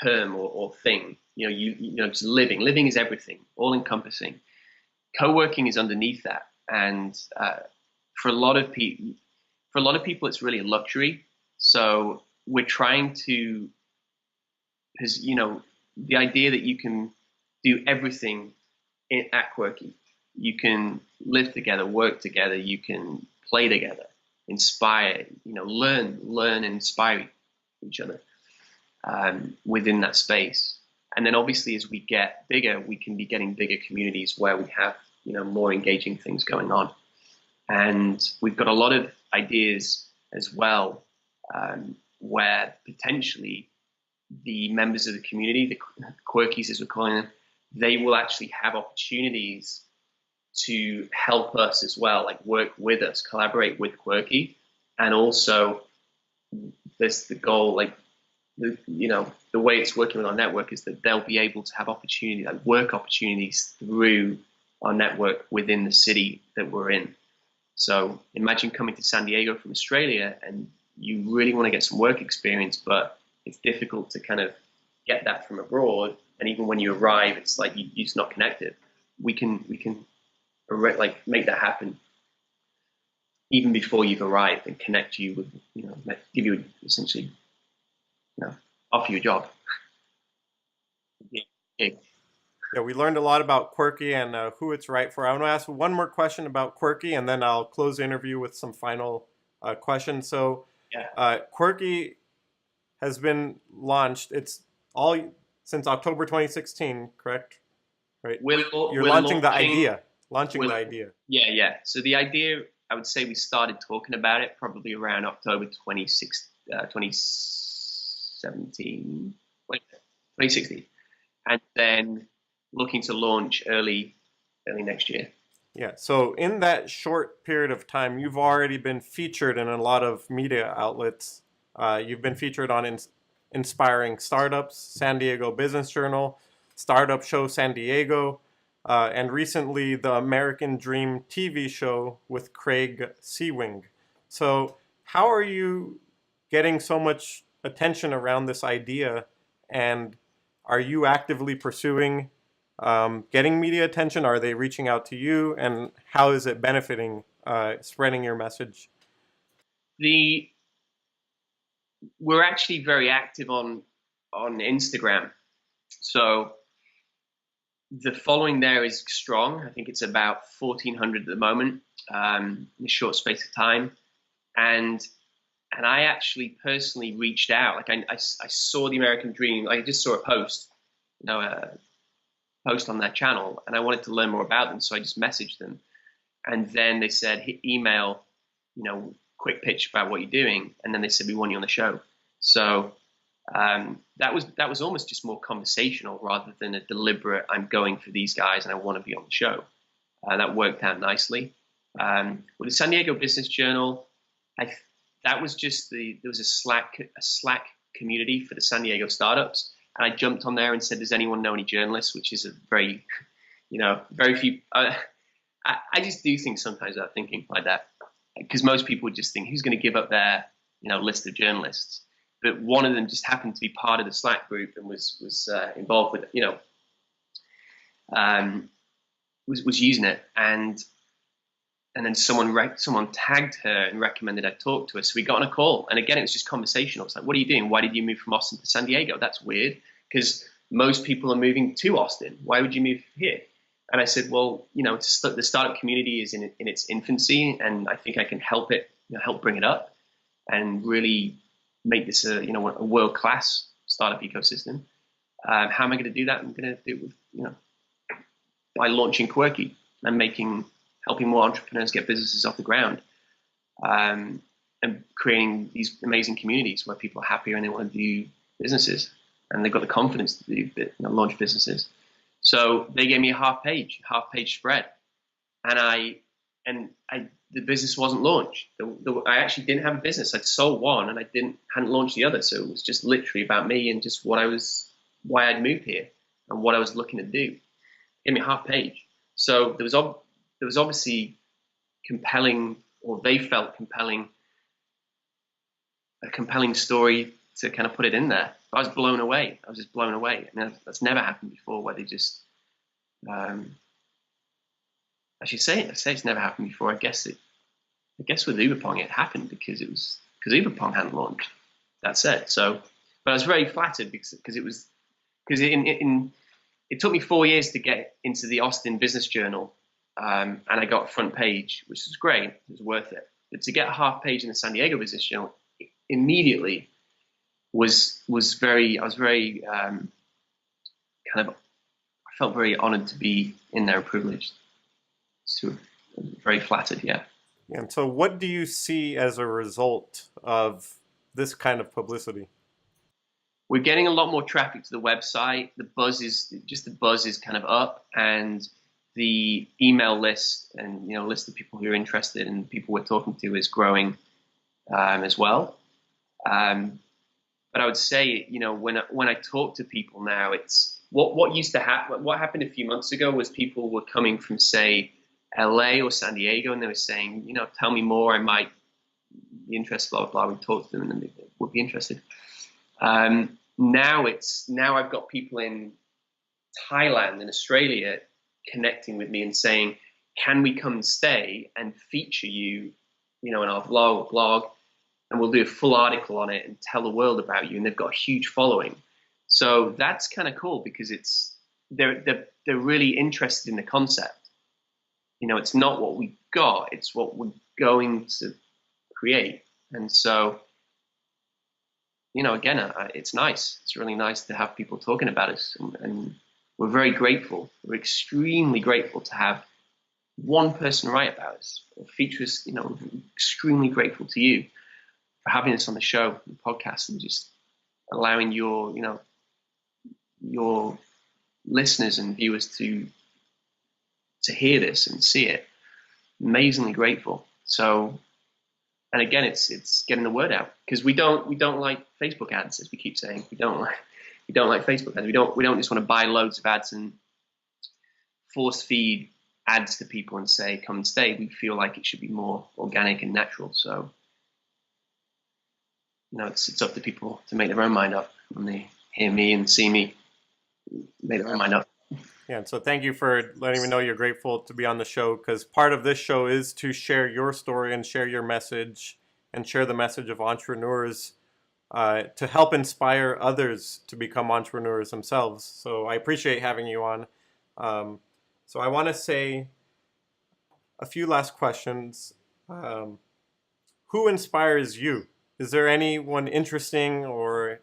Speaker 2: term or thing. Just living is everything, all encompassing. Co-working is underneath that, and for a lot of people, it's really a luxury. So we're trying to, because the idea that you can do everything at Qwerky. You can live together, work together, you can play together, inspire, learn and inspire each other within that space. And then obviously as we get bigger, we can be getting bigger communities where we have, more engaging things going on. And we've got a lot of ideas as well where potentially the members of the community, the Qwerkies as we're calling them, they will actually have opportunities to help us as well, like work with us, collaborate with Qwerky. And also there's the goal, like, the way it's working with our network is that they'll be able to have opportunity, like work opportunities through our network within the city that we're in. So imagine coming to San Diego from Australia and you really want to get some work experience, but it's difficult to kind of get that from abroad. And even when you arrive, it's like you're just not connected. We can like make that happen. even before you've arrived, and connect you with, give you essentially, offer you a job. Yeah.
Speaker 1: Yeah, we learned a lot about Qwerky and who it's right for. I want to ask one more question about Qwerky, and then I'll close the interview with some final questions. So, Qwerky has been launched. It's all since October 2016, correct? Right. You're
Speaker 2: We're
Speaker 1: launching the
Speaker 2: launching.
Speaker 1: idea. Launching the idea.
Speaker 2: Yeah. So the idea, I would say we started talking about it probably around October 2017, 2016, and then looking to launch early next year.
Speaker 1: Yeah. So in that short period of time, you've already been featured in a lot of media outlets. You've been featured on Inspiring Startups, San Diego Business Journal, Startup Show San Diego, and recently the American Dream TV show with Craig Seawing. So how are you getting so much attention around this idea, and are you actively pursuing getting media attention? Are they reaching out to you, and how is it benefiting spreading your message?
Speaker 2: We're actually very active on Instagram, so the following there is strong. I think it's about 1,400 at the moment, in a short space of time, and I actually personally reached out. Like I saw the American Dream. I just saw a post, post on their channel, and I wanted to learn more about them, so I just messaged them, and then they said email, quick pitch about what you're doing, and then they said we want you on the show. So that was almost just more conversational rather than a deliberate, I'm going for these guys and I want to be on the show. That worked out nicely. With the San Diego Business Journal, that was just there was a Slack community for the San Diego startups, and I jumped on there and said, does anyone know any journalists? Which is a very, very few. I just do things sometimes without thinking like that, because most people would just think, who's going to give up their list of journalists? But one of them just happened to be part of the Slack group and was involved with was using it, and then someone tagged her and recommended I talk to her. So we got on a call, and again it was just conversational. It's like, what are you doing? Why did you move from Austin to San Diego? That's weird, because most people are moving to Austin. Why would you move here? And I said, well, the startup community is in its infancy, and I think I can help bring it up and really make this a world-class startup ecosystem. How am I going to do that? I'm going to do it with, by launching Qwerky and helping more entrepreneurs get businesses off the ground, and creating these amazing communities where people are happier and they want to do businesses, and they've got the confidence to launch businesses. So they gave me a half page spread, and the business wasn't launched. I actually didn't have a business. I'd sold one and I hadn't launched the other. So it was just literally about me and just why I'd moved here and what I was looking to do. Give me a half page. So there was obviously compelling, or they felt compelling, a compelling story to kind of put it in there. I was blown away. I was just blown away. I mean, that's never happened before, where they just, I should say it's never happened before. I guess with Uberpong it happened because Uberpong hadn't launched. That's it. So, but I was very flattered because it took me 4 years to get into the Austin Business Journal, and I got front page, which was great. It was worth it. But to get a half page in the San Diego Business Journal immediately I felt very honored to be in there, privileged. So very flattered, yeah.
Speaker 1: And so what do you see as a result of this kind of publicity?
Speaker 2: We're getting a lot more traffic to the website. The buzz is kind of up, and the email list and list of people who are interested and people we're talking to is growing as well. But I would say, when I talk to people now, it's what used to happen. What happened a few months ago was people were coming from, say, LA or San Diego, and they were saying, tell me more. I might be interested. Blah blah blah. We talked to them, and they would be interested. Now I've got people in Thailand and Australia connecting with me and saying, can we come and stay and feature you in our blog, and we'll do a full article on it and tell the world about you. And they've got a huge following. So that's kind of cool because they're really interested in the concept. It's not what we got, it's what we're going to create. And so, again, it's nice. It's really nice to have people talking about us, and we're very grateful. We're extremely grateful to have one person write about us or feature us. We're extremely grateful to you for having us on the show, the podcast, and just allowing your listeners and viewers to hear this and see it. Amazingly grateful. So, and again, it's getting the word out, because we don't like Facebook ads, as we keep saying. We don't like Facebook ads. We don't just want to buy loads of ads and force feed ads to people and say come and stay. We feel like it should be more organic and natural. So, it's up to people to make their own mind up when they hear me and see me make their own mind up.
Speaker 1: Yeah, so thank you for letting me know you're grateful to be on the show, because part of this show is to share your story and share your message and share the message of entrepreneurs to help inspire others to become entrepreneurs themselves. So I appreciate having you on. So I want to say a few last questions. Who inspires you? Is there anyone interesting or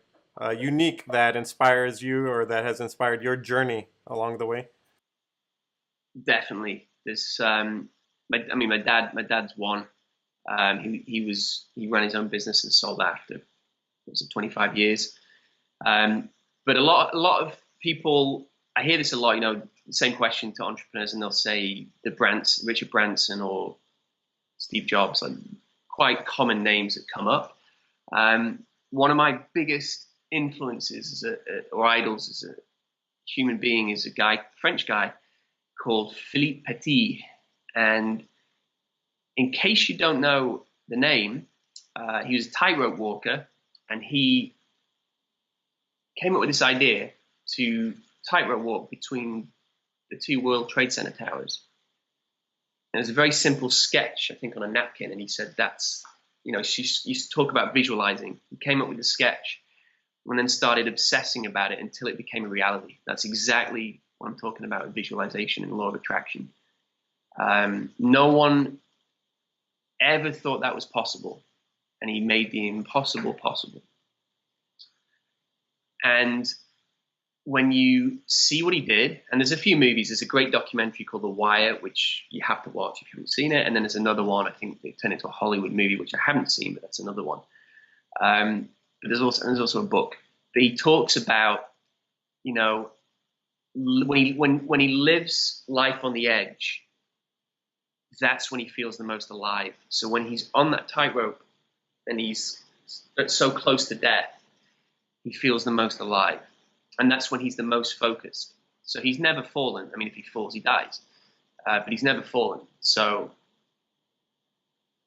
Speaker 1: unique that inspires you or that has inspired your journey along the way?
Speaker 2: Definitely. There's my dad's one. He ran his own business and sold that after 25 years. But a lot of people, I hear this a lot, the same question to entrepreneurs, and they'll say Richard Branson or Steve Jobs, like quite common names that come up. One of my biggest influences or idols as a human being is a French guy called Philippe Petit. And in case you don't know the name, he was a tightrope walker, and he came up with this idea to tightrope walk between the two World Trade Center towers. And it was a very simple sketch, I think, on a napkin. And he said she used to talk about visualizing. He came up with a sketch and then started obsessing about it until it became a reality. That's exactly what I'm talking about with visualization and law of attraction. No one ever thought that was possible, and he made the impossible possible. And when you see what he did, and there's a few movies, there's a great documentary called The Wire, which you have to watch if you haven't seen it. And then there's another one, I think they turned into a Hollywood movie, which I haven't seen, but that's another one. But there's also a book. But he talks about, when he lives life on the edge, that's when he feels the most alive. So when he's on that tightrope and he's so close to death, he feels the most alive. And that's when he's the most focused. So he's never fallen. I mean, if he falls, he dies. But he's never fallen. So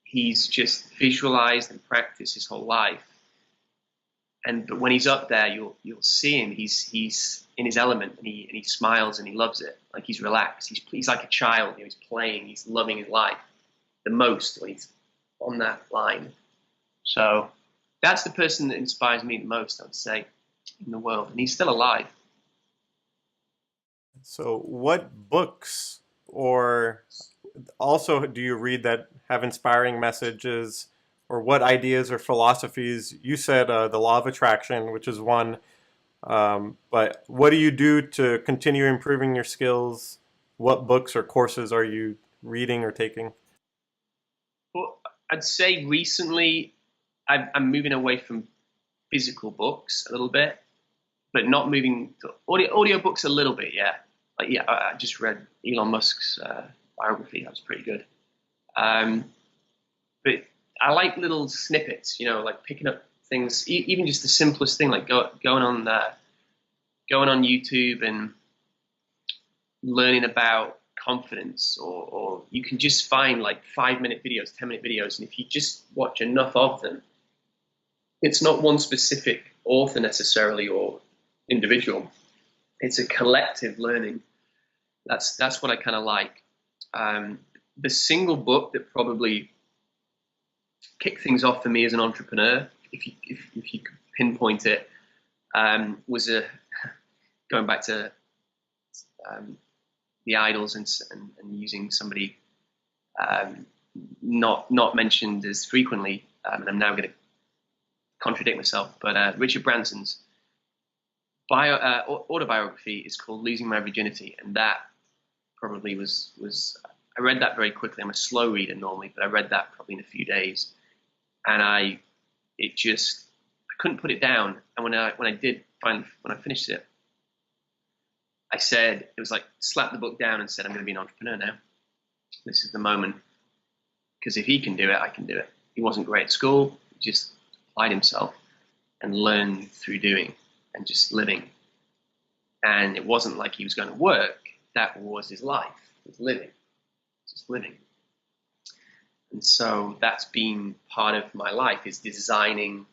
Speaker 2: he's just visualized and practiced his whole life. But when he's up there, you'll see him. He's in his element, and he smiles and he loves it. Like he's relaxed. He's like a child. He's playing. He's loving his life the most when he's on that line. So that's the person that inspires me the most, I'd say, in the world. And he's still alive.
Speaker 1: So what books or also do you read that have inspiring messages, or what ideas or philosophies? You said the law of attraction, which is one, but what do you do to continue improving your skills? What books or courses are you reading or taking?
Speaker 2: Well, I'd say recently I'm moving away from physical books a little bit, but not moving to audio books a little bit. Yeah. I just read Elon Musk's biography. That was pretty good. But I like little snippets, like picking up things, even just the simplest thing, like going on YouTube and learning about confidence, or you can just find like 5-minute videos, 10-minute videos. And if you just watch enough of them, it's not one specific author necessarily or individual. It's a collective learning. That's what I kind of like. The single book that probably kicked things off for me as an entrepreneur, if you could pinpoint it, was going back to the idols and using somebody not mentioned as frequently, and I'm now going to contradict myself, but Richard Branson's autobiography is called Losing My Virginity, and that probably was I read that very quickly. I'm a slow reader normally, but I read that probably in a few days, and I couldn't put it down. And when I finished it, I said, it was like slapped the book down and said, I'm going to be an entrepreneur now. This is the moment, because if he can do it, I can do it. He wasn't great at school, he just applied himself and learned through doing and just living. And it wasn't like he was going to work. That was his life. It was living, just living. And so that's been part of my life, is designing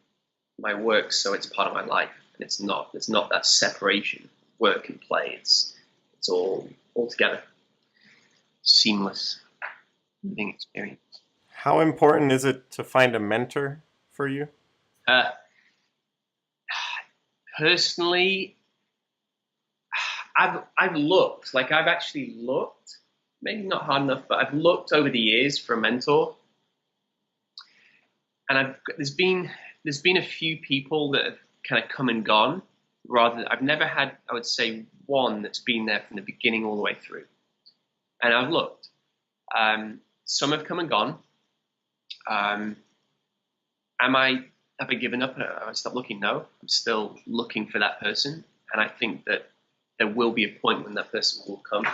Speaker 2: my work so it's part of my life. And it's not that separation, work and play. It's all together. Seamless living experience.
Speaker 1: How important is it to find a mentor for you?
Speaker 2: Personally, I've actually looked, maybe not hard enough, but I've looked over the years for a mentor, and there's been a few people that have kind of come and gone. I've never had, I would say, one that's been there from the beginning all the way through. And I've looked. Some have come and gone. Have I given up? Have I stopped looking? No, I'm still looking for that person, and I think that there will be a point when that person will come.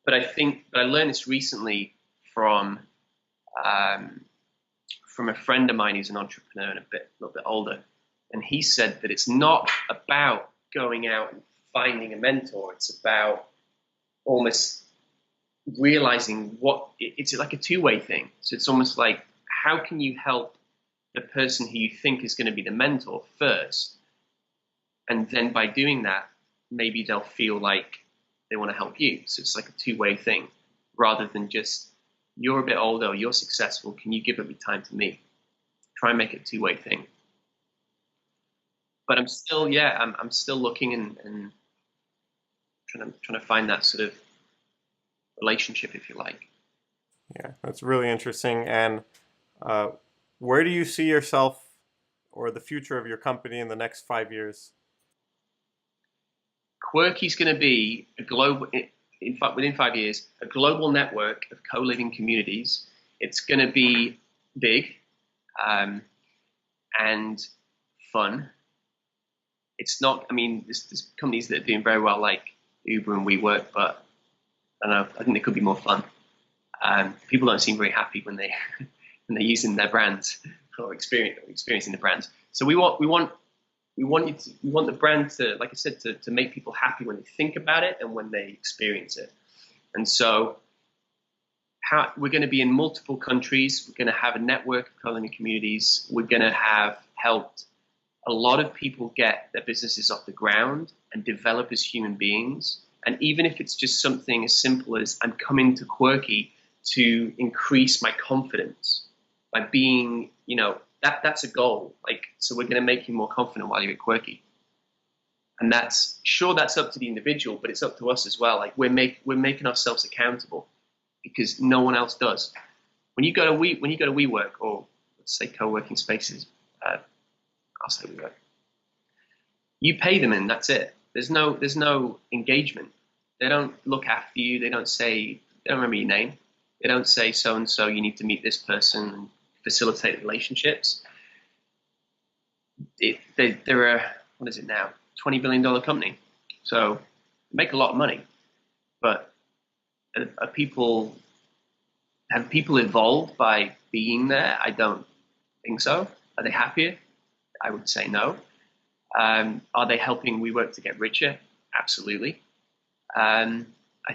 Speaker 2: But I learned this recently from a friend of mine who's an entrepreneur and a little bit older, and he said that it's not about going out and finding a mentor. It's about almost realizing it's like a two-way thing. So it's almost like, how can you help the person who you think is going to be the mentor first? And then by doing that, maybe they'll feel like they want to help you. So it's like a two-way thing, rather than just, you're a bit older, you're successful, can you give up your time to me? Try and make it a two-way thing. But I'm still looking and trying to find that sort of relationship, if you like.
Speaker 1: Yeah, that's really interesting. And where do you see yourself or the future of your company in the next 5 years?
Speaker 2: Qwerky's going to be a global, in fact, within 5 years, a global network of co-living communities. It's going to be big and fun. It's not, I mean, there's companies that are doing very well, like Uber and WeWork, but I don't know, I think they could be more fun. People don't seem very happy when they're using their brands or experiencing the brands. So we want the brand to, like I said, to make people happy when they think about it and when they experience it. And so we're going to be in multiple countries. We're going to have a network of co-living communities. We're going to have helped a lot of people get their businesses off the ground and develop as human beings. And even if it's just something as simple as, I'm coming to Qwerky to increase my confidence by being, that's a goal. So we're going to make you more confident while you're at Qwerky. And that's up to the individual, but it's up to us as well. Like we're making ourselves accountable, because no one else does. When you go to WeWork, or let's say co-working spaces, I'll say WeWork, you pay them and that's it. There's no engagement. They don't look after you. They don't remember your name. They don't say, so-and-so, you need to meet this person and facilitate relationships. They're a, what is it now, $20 billion company. So they make a lot of money. But have people evolved by being there? I don't think so. Are they happier? I would say no. Are they helping WeWork to get richer? Absolutely. I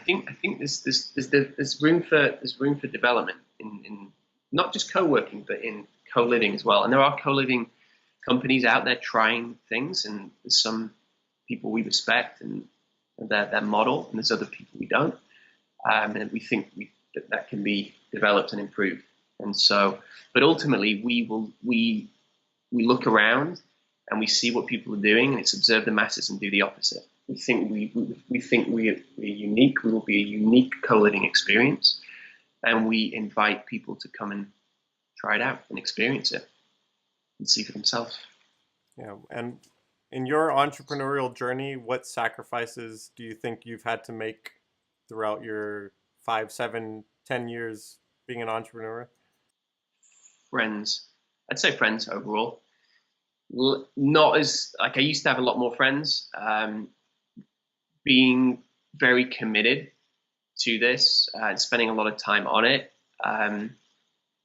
Speaker 2: think there's room for development in not just co-working, but in co-living as well. And there are co-living companies out there trying things, and there's some people we respect and their model, and there's other people we don't. And we think that can be developed and improved. And so, but ultimately we look around and we see what people are doing, and it's observe the masses and do the opposite. We think we're unique. We will be a unique co-living experience, and we invite people to come and try it out and experience it and see for themselves.
Speaker 1: Yeah. And in your entrepreneurial journey, what sacrifices do you think you've had to make throughout your 5, 7, 10 years being an entrepreneur?
Speaker 2: Friends, I'd say friends overall. Not as, like, I used to have a lot more friends. Being very committed to this and spending a lot of time on it.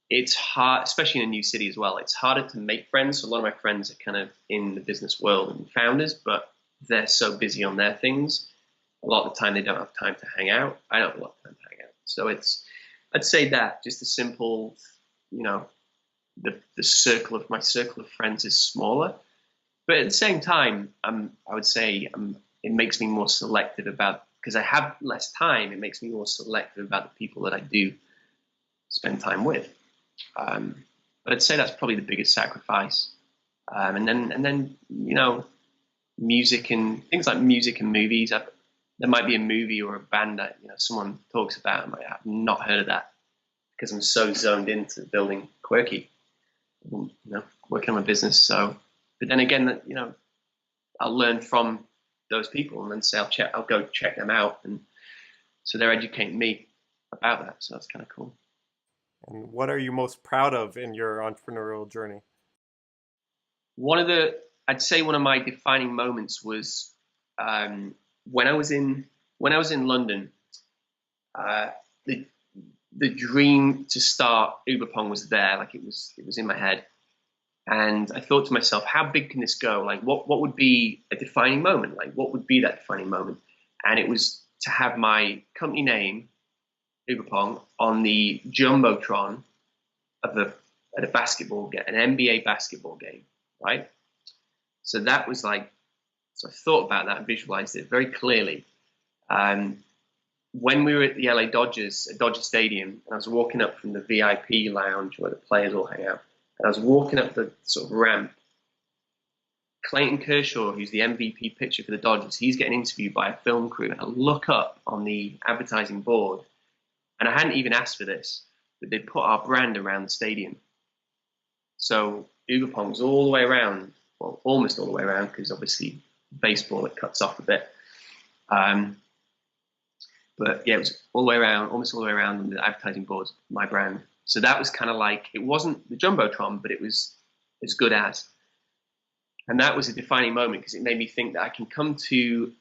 Speaker 2: It's hard, especially in a new city as well. It's harder to make friends. So a lot of my friends are kind of in the business world and founders, but they're so busy on their things. A lot of the time they don't have time to hang out. I don't have a lot of time to hang out. So I'd say that just a simple, the circle of friends is smaller. But at the same time, I would say it makes me more selective about, because I have less time, it makes me more selective about the people that I do spend time with. But I'd say that's probably the biggest sacrifice. And then music and things like music and movies. There might be a movie or a band that someone talks about, and I've not heard of that because I'm so zoned into building Qwerky, working on my business. So, but then again, I'll learn from those people and then say I'll go check them out, and so they're educating me about that. So that's kind of cool.
Speaker 1: And what are you most proud of in your entrepreneurial journey?
Speaker 2: I'd say one of my defining moments was when I was in London. The dream to start Uberpong was there, like it was in my head. And I thought to myself, how big can this go? Like, what would be a defining moment? Like, what would be that defining moment? And it was to have my company name, Uberpong, on the jumbotron at a basketball game, an NBA basketball game, right? So that was like, so I thought about that and visualized it very clearly. When we were at the LA Dodgers, at Dodger Stadium, and I was walking up from the VIP lounge where the players all hang out, and I was walking up the sort of ramp. Clayton Kershaw, who's the MVP pitcher for the Dodgers, he's getting interviewed by a film crew. And I look up on the advertising board, and I hadn't even asked for this, but they put our brand around the stadium. So Uberpong was all the way around, well, almost all the way around, because obviously baseball, it cuts off a bit. But yeah, it was all the way around, almost all the way around on the advertising boards, my brand. So that was kind of like, it wasn't the jumbotron, but it was as good as. And that was a defining moment because it made me think that I can come to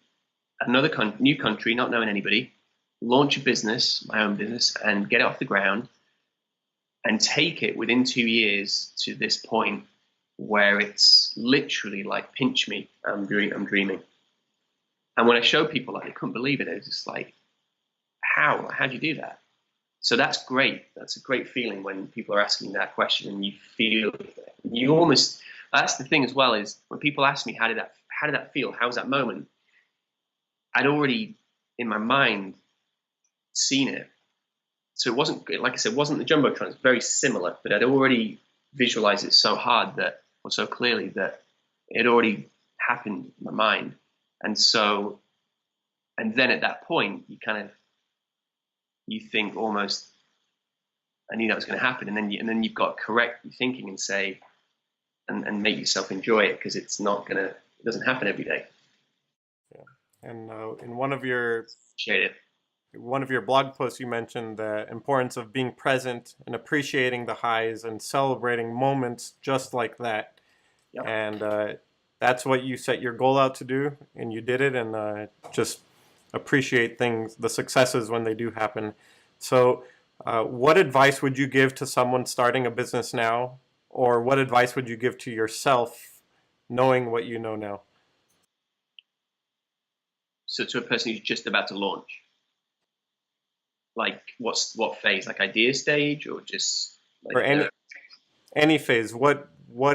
Speaker 2: another new country, not knowing anybody, launch a business, my own business, and get it off the ground and take it within 2 years to this point where it's literally like, pinch me, I'm dreaming. And when I show people, like, they couldn't believe it. It was just like, how'd you do that? So that's great. That's a great feeling when people are asking that question and you feel you almost, that's the thing as well, is when people ask me, how did that feel? How was that moment? I'd already in my mind seen it. So it wasn't, like I said, it wasn't the jumbotron. It's very similar, but I'd already visualized it so hard that, or so clearly that it already happened in my mind. And so, and then at that point, you think almost, I knew that was going to happen, and then you've got to correct your thinking and say, and make yourself enjoy it, because it doesn't happen every day.
Speaker 1: Yeah. And in one of your
Speaker 2: Appreciate it.
Speaker 1: one of your blog posts, you mentioned the importance of being present and appreciating the highs and celebrating moments just like that.
Speaker 2: Yep.
Speaker 1: And that's what you set your goal out to do, and you did it, and just appreciate the successes when they do happen. So what advice would you give to someone starting a business now, or what advice would you give to yourself knowing what you know now?
Speaker 2: So to a person who's just about to launch, like what phase, like idea stage, or just like,
Speaker 1: or any phase, what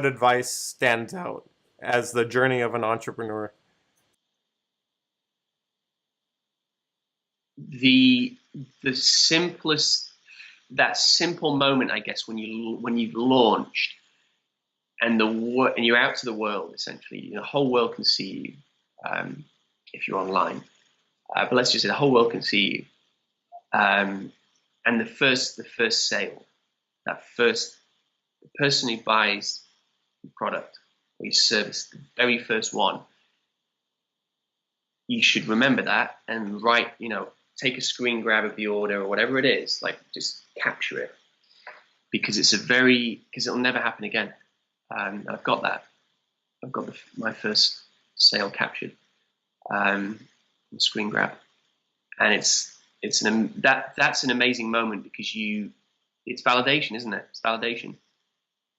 Speaker 1: advice stands out as the journey of an entrepreneur?
Speaker 2: The simplest that simple moment, I guess, when you've launched and and you're out to the world, essentially, the whole world can see you if you're online. But let's just say the whole world can see you. And the first sale, the person who buys the product or your service, the very first one, you should remember that and take a screen grab of the order or whatever it is, like just capture it, because it'll never happen again. I've got that. I've got my first sale captured on screen grab, and that's an amazing moment because it's validation, isn't it? It's validation.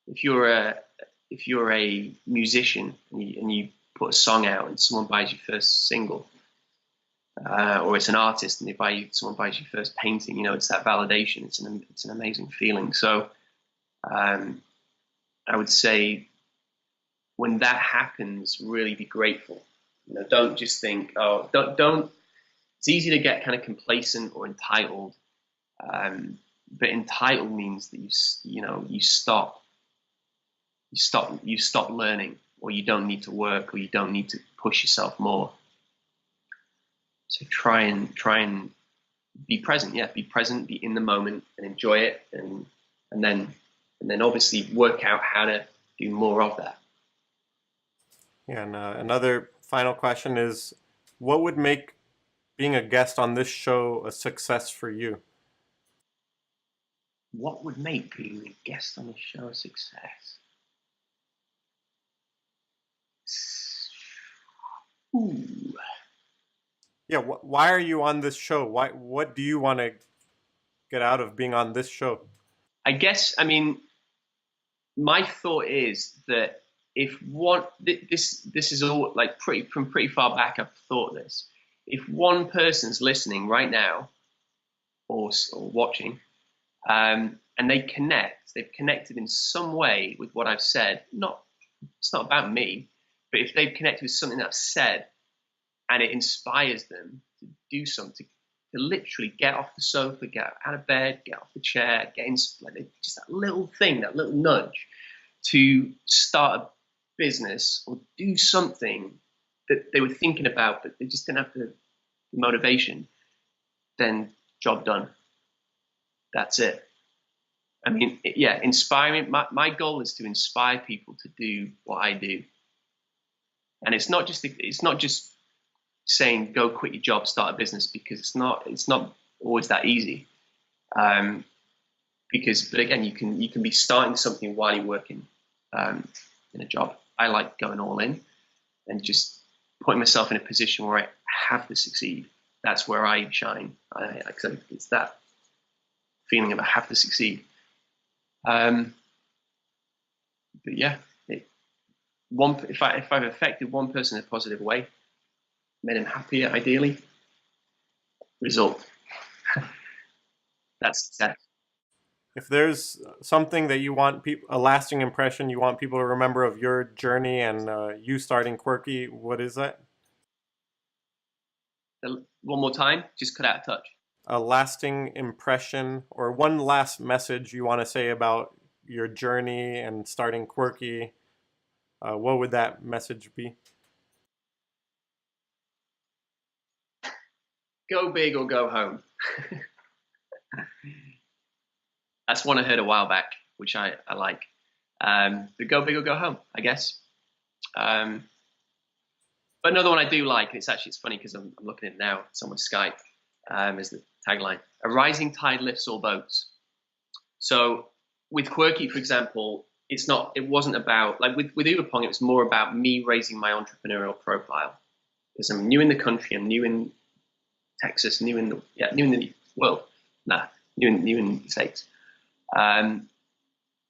Speaker 2: If you're a musician and you put a song out and someone buys your first single, or it's an artist and someone buys your first painting, it's that validation. It's an amazing feeling. So I would say when that happens, really be grateful. Don't just think, don't. It's easy to get kind of complacent or entitled, but entitled means that you stop learning, or you don't need to work, or you don't need to push yourself more. So try and be present. Yeah, be present, be in the moment, and enjoy it, and then obviously work out how to do more of that.
Speaker 1: Yeah, and another final question is, what would make being a guest on this show a success for you?
Speaker 2: What would make being a guest on the show a success? Ooh.
Speaker 1: Yeah, why are you on this show? What do you want to get out of being on this show?
Speaker 2: I guess, my thought is that if this is all like pretty far back, I've thought this. If one person's listening right now or watching, and they've connected in some way with what I've said, it's not about me, but if they've connected with something that I've said and it inspires them to do something, to literally get off the sofa, get out of bed, get off the chair, just that little thing, that little nudge to start a business or do something that they were thinking about, but they just didn't have the motivation, then job done. That's it. Inspiring. My goal is to inspire people to do what I do, and it's not just saying go quit your job, start a business, because it's not always that easy. But again, you can be starting something while you're working in a job. I like going all in and just putting myself in a position where I have to succeed. That's where I shine. It's that feeling of I have to succeed. But yeah, if I've affected one person in a positive way, made him happier, ideally, result. That's success.
Speaker 1: If there's something that you want a lasting impression you want people to remember of your journey and you starting Qwerky, what is that?
Speaker 2: One more time, just cut out a touch.
Speaker 1: A lasting impression or one last message you want to say about your journey and starting Qwerky, what would that message be?
Speaker 2: Go big or go home. That's one I heard a while back, which I like. But go big or go home, I guess. But another one I do like, and it's funny because I'm looking at it now. It's on my Skype. Is the tagline: "A rising tide lifts all boats." So with Qwerky, for example, it wasn't about, like with Uberpong, it was more about me raising my entrepreneurial profile, because I'm new in the country, I'm new in Texas, new in the world, new in the States.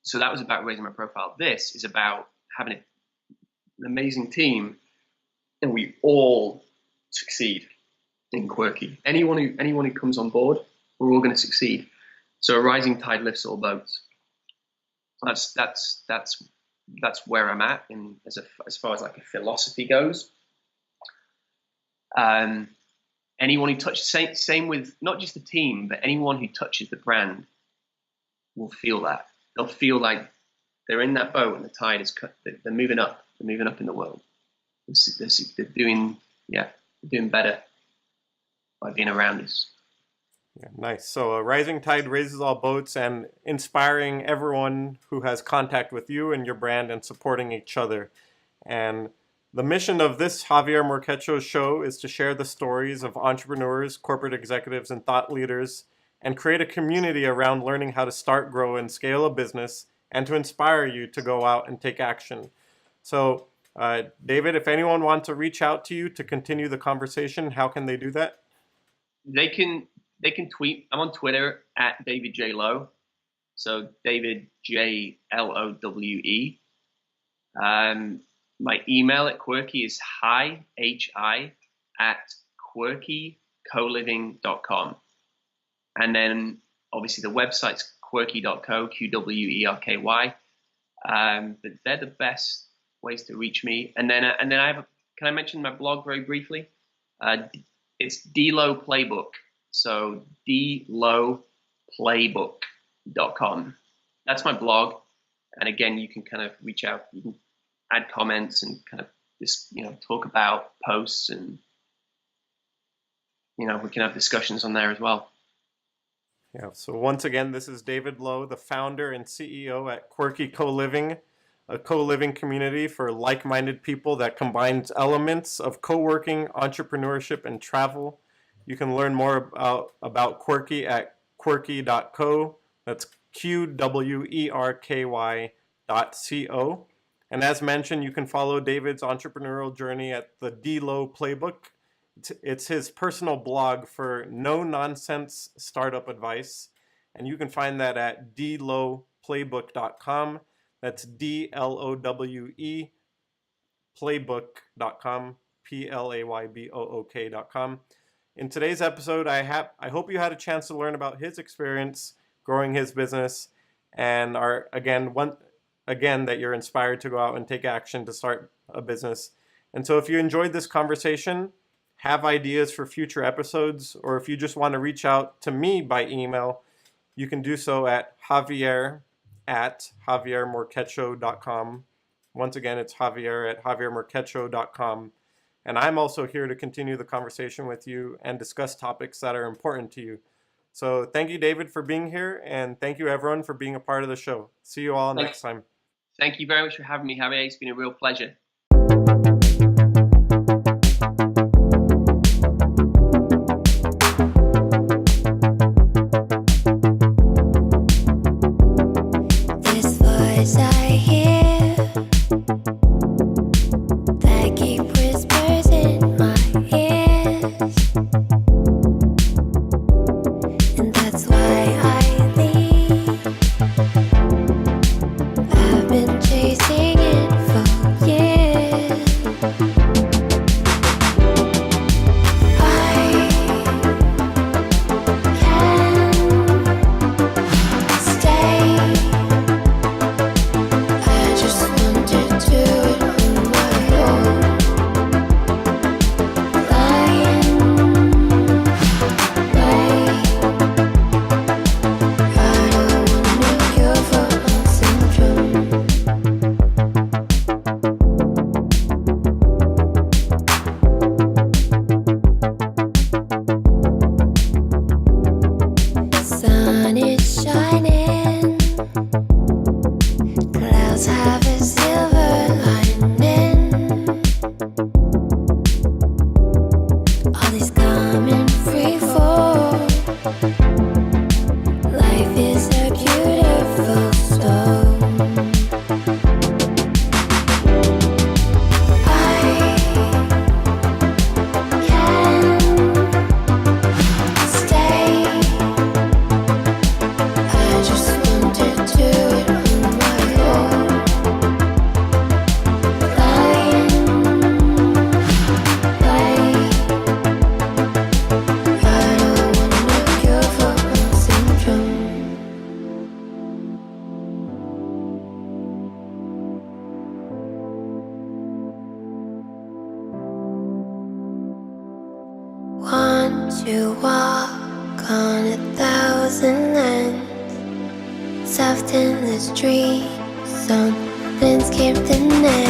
Speaker 2: So that was about raising my profile. This is about having an amazing team, and we all succeed in Qwerky. Anyone who comes on board, we're all going to succeed. So a rising tide lifts all boats. That's where I'm at, in as far as like a philosophy goes. Anyone who touches, same with not just the team, but anyone who touches the brand will feel that. They'll feel like they're in that boat and the tide is cut. They're moving up. They're moving up in the world. They're doing better by being around us.
Speaker 1: Yeah, nice. So a rising tide raises all boats, and inspiring everyone who has contact with you and your brand and supporting each other. And the mission of this Javier Morquecho show is to share the stories of entrepreneurs, corporate executives, and thought leaders, and create a community around learning how to start, grow, and scale a business, and to inspire you to go out and take action. So, David, if anyone wants to reach out to you to continue the conversation, how can they do that?
Speaker 2: They can tweet. I'm on Twitter at David J. Lowe. So David J Lowe. My email at Qwerky is hi at qwerkycoliving.com. And then obviously the website's qwerky.co, Qwerky. But they're the best ways to reach me. And then can I mention my blog very briefly? It's D Lowe Playbook. So dlowplaybook.com. That's my blog. And again, you can kind of reach out, you can add comments and kind of just, talk about posts, and, we can have discussions on there as well.
Speaker 1: Yeah. So once again, this is David Lowe, the founder and CEO at Qwerky Co-Living, a co-living community for like-minded people that combines elements of co-working, entrepreneurship, and travel. You can learn more about Qwerky at qwerky.co. That's QWERKY.co. And as mentioned, you can follow David's entrepreneurial journey at the D Lowe Playbook. It's his personal blog for no-nonsense startup advice. And you can find that at dlowplaybook.com. That's DLOWE playbook.com, PLAYBOOK.com. In today's episode, I hope you had a chance to learn about his experience growing his business, and are again that you're inspired to go out and take action to start a business. And so if you enjoyed this conversation, have ideas for future episodes, or if you just want to reach out to me by email, you can do so at javiermorquecho.com. Once again, it's javiermorquecho.com. And I'm also here to continue the conversation with you and discuss topics that are important to you. So thank you, David, for being here, and thank you, everyone, for being a part of the show. See you all next time.
Speaker 2: Thank you very much for having me, Javier. It's been a real pleasure.
Speaker 3: This voice I hear that keep whispers in my ears, and that's why I leave. I've been chasing it for years. I can't stay. I just want to do it on my own. Lying way. I don't want to cure for my syndrome. Sun is shining, clouds have a silver lining. All this coming free fall. Life is a beautiful storm. I can't stay. I just want to do it on my own. Lying way. I don't want to cure for my syndrome. Want to walk on 1,000 lands, soft in the street. Something's kept the night.